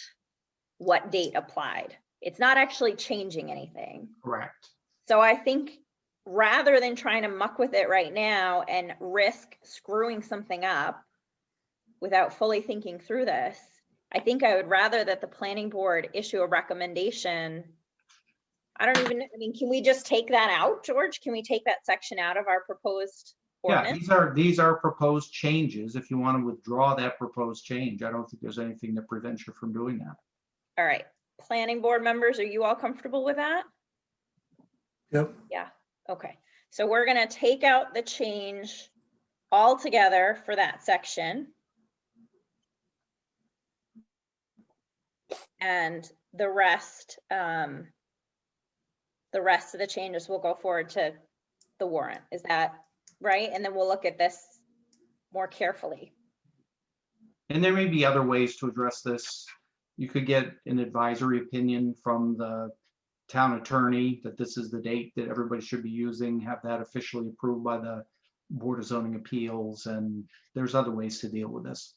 what date applied. It's not actually changing anything. Correct. So I think rather than trying to muck with it right now and risk screwing something up without fully thinking through this, I think I would rather that the planning board issue a recommendation. Can we just take that out, George? Can we take that section out of our proposed Yeah, ordinance? these are proposed changes. If you want to withdraw that proposed change, I don't think there's anything that prevents you from doing that. All right, planning board members, are you all comfortable with that? Yep. Yeah, okay. So we're gonna take out the change altogether for that section. And the rest of the changes will go forward to the warrant. Is that right? And then we'll look at this more carefully. And there may be other ways to address this. You could get an advisory opinion from the town attorney that this is the date that everybody should be using, have that officially approved by the Board of Zoning Appeals, and there's other ways to deal with this.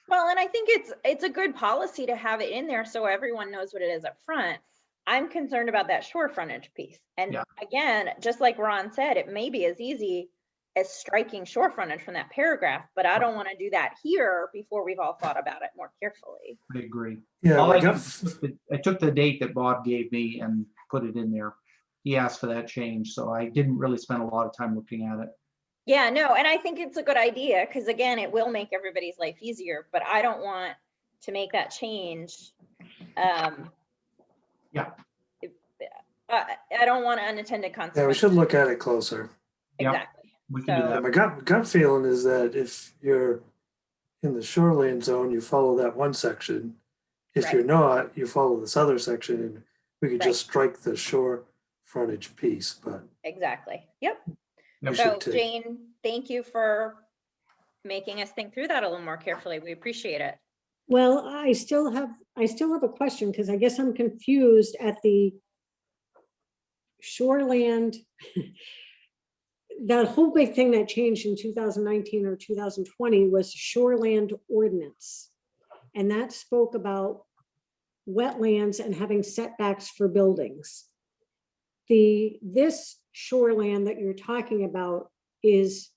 Well, and I think it's a good policy to have it in there so everyone knows what it is up front. I'm concerned about that shore frontage piece. And Yeah. again, just like Ron said, it may be as easy as striking shore frontage from that paragraph, but I don't want to do that here before we've all thought about it more carefully. I agree. Yeah, All my I gut, took the date that Bob gave me and put it in there. He asked for that change, so I didn't really spend a lot of time looking at it. Yeah, no, and I think it's a good idea because again, it will make everybody's life easier, but I don't want to make that change. Yeah. I don't want unintended yeah, we consequences. should look at it closer. Yep. Exactly. We can do So- Yeah, that. my gut feeling is that if you're in the shoreline zone, you follow that one section. If Right. you're not, you follow this other section, and we could Right. just strike the shore frontage piece, but Exactly. Yep. we So should take. Jane, thank you for making us think through that a little more carefully. We appreciate it. Well, I still have a question because I guess I'm confused at the shoreland. That whole big thing that changed in 2019 or 2020 was shoreland ordinance. And that spoke about wetlands and having setbacks for buildings. This shoreland that you're talking about is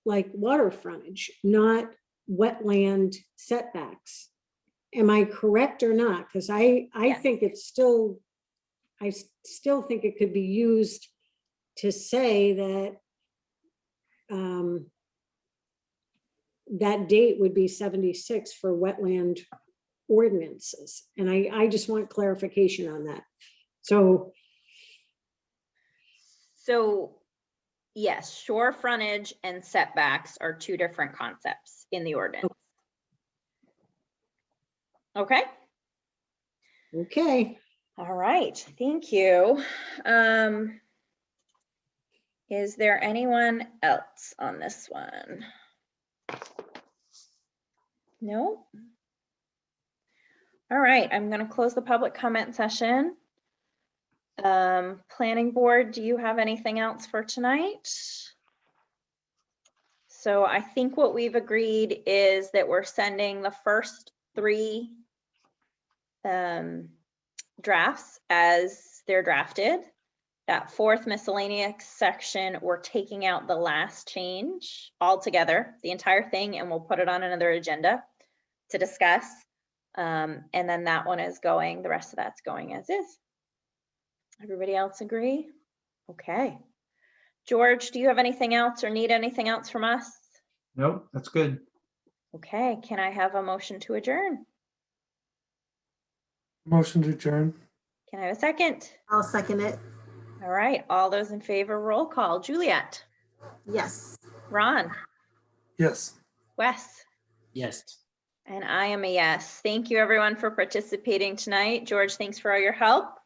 like water frontage, not wetland setbacks. Am I correct or not? Because I think it's still, I still think it could be used to say that that date would be 76 for wetland ordinances. And I just want clarification on that. So yes, shore frontage and setbacks are two different concepts in the ordinance. Okay. okay. All right, thank you. Is there anyone else on this one? No? All right, I'm gonna close the public comment session. Planning board, do you have anything else for tonight? So I think what we've agreed is that we're sending the first 3 drafts as they're drafted. That 4th miscellaneous section, we're taking out the last change altogether, the entire thing, and we'll put it on another agenda to discuss. And then that one is going, the rest of that's going as is. Everybody else agree? Okay. George, do you have anything else or need anything else from us? Nope, that's good. Okay, can I have a motion to adjourn? Motion to adjourn. Can I have a second? I'll second it. All right, all those in favor, roll call. Juliet, Yes. Ron, Yes. Wes, Yes. and I am a yes. Thank you everyone for participating tonight. George, thanks for all your help.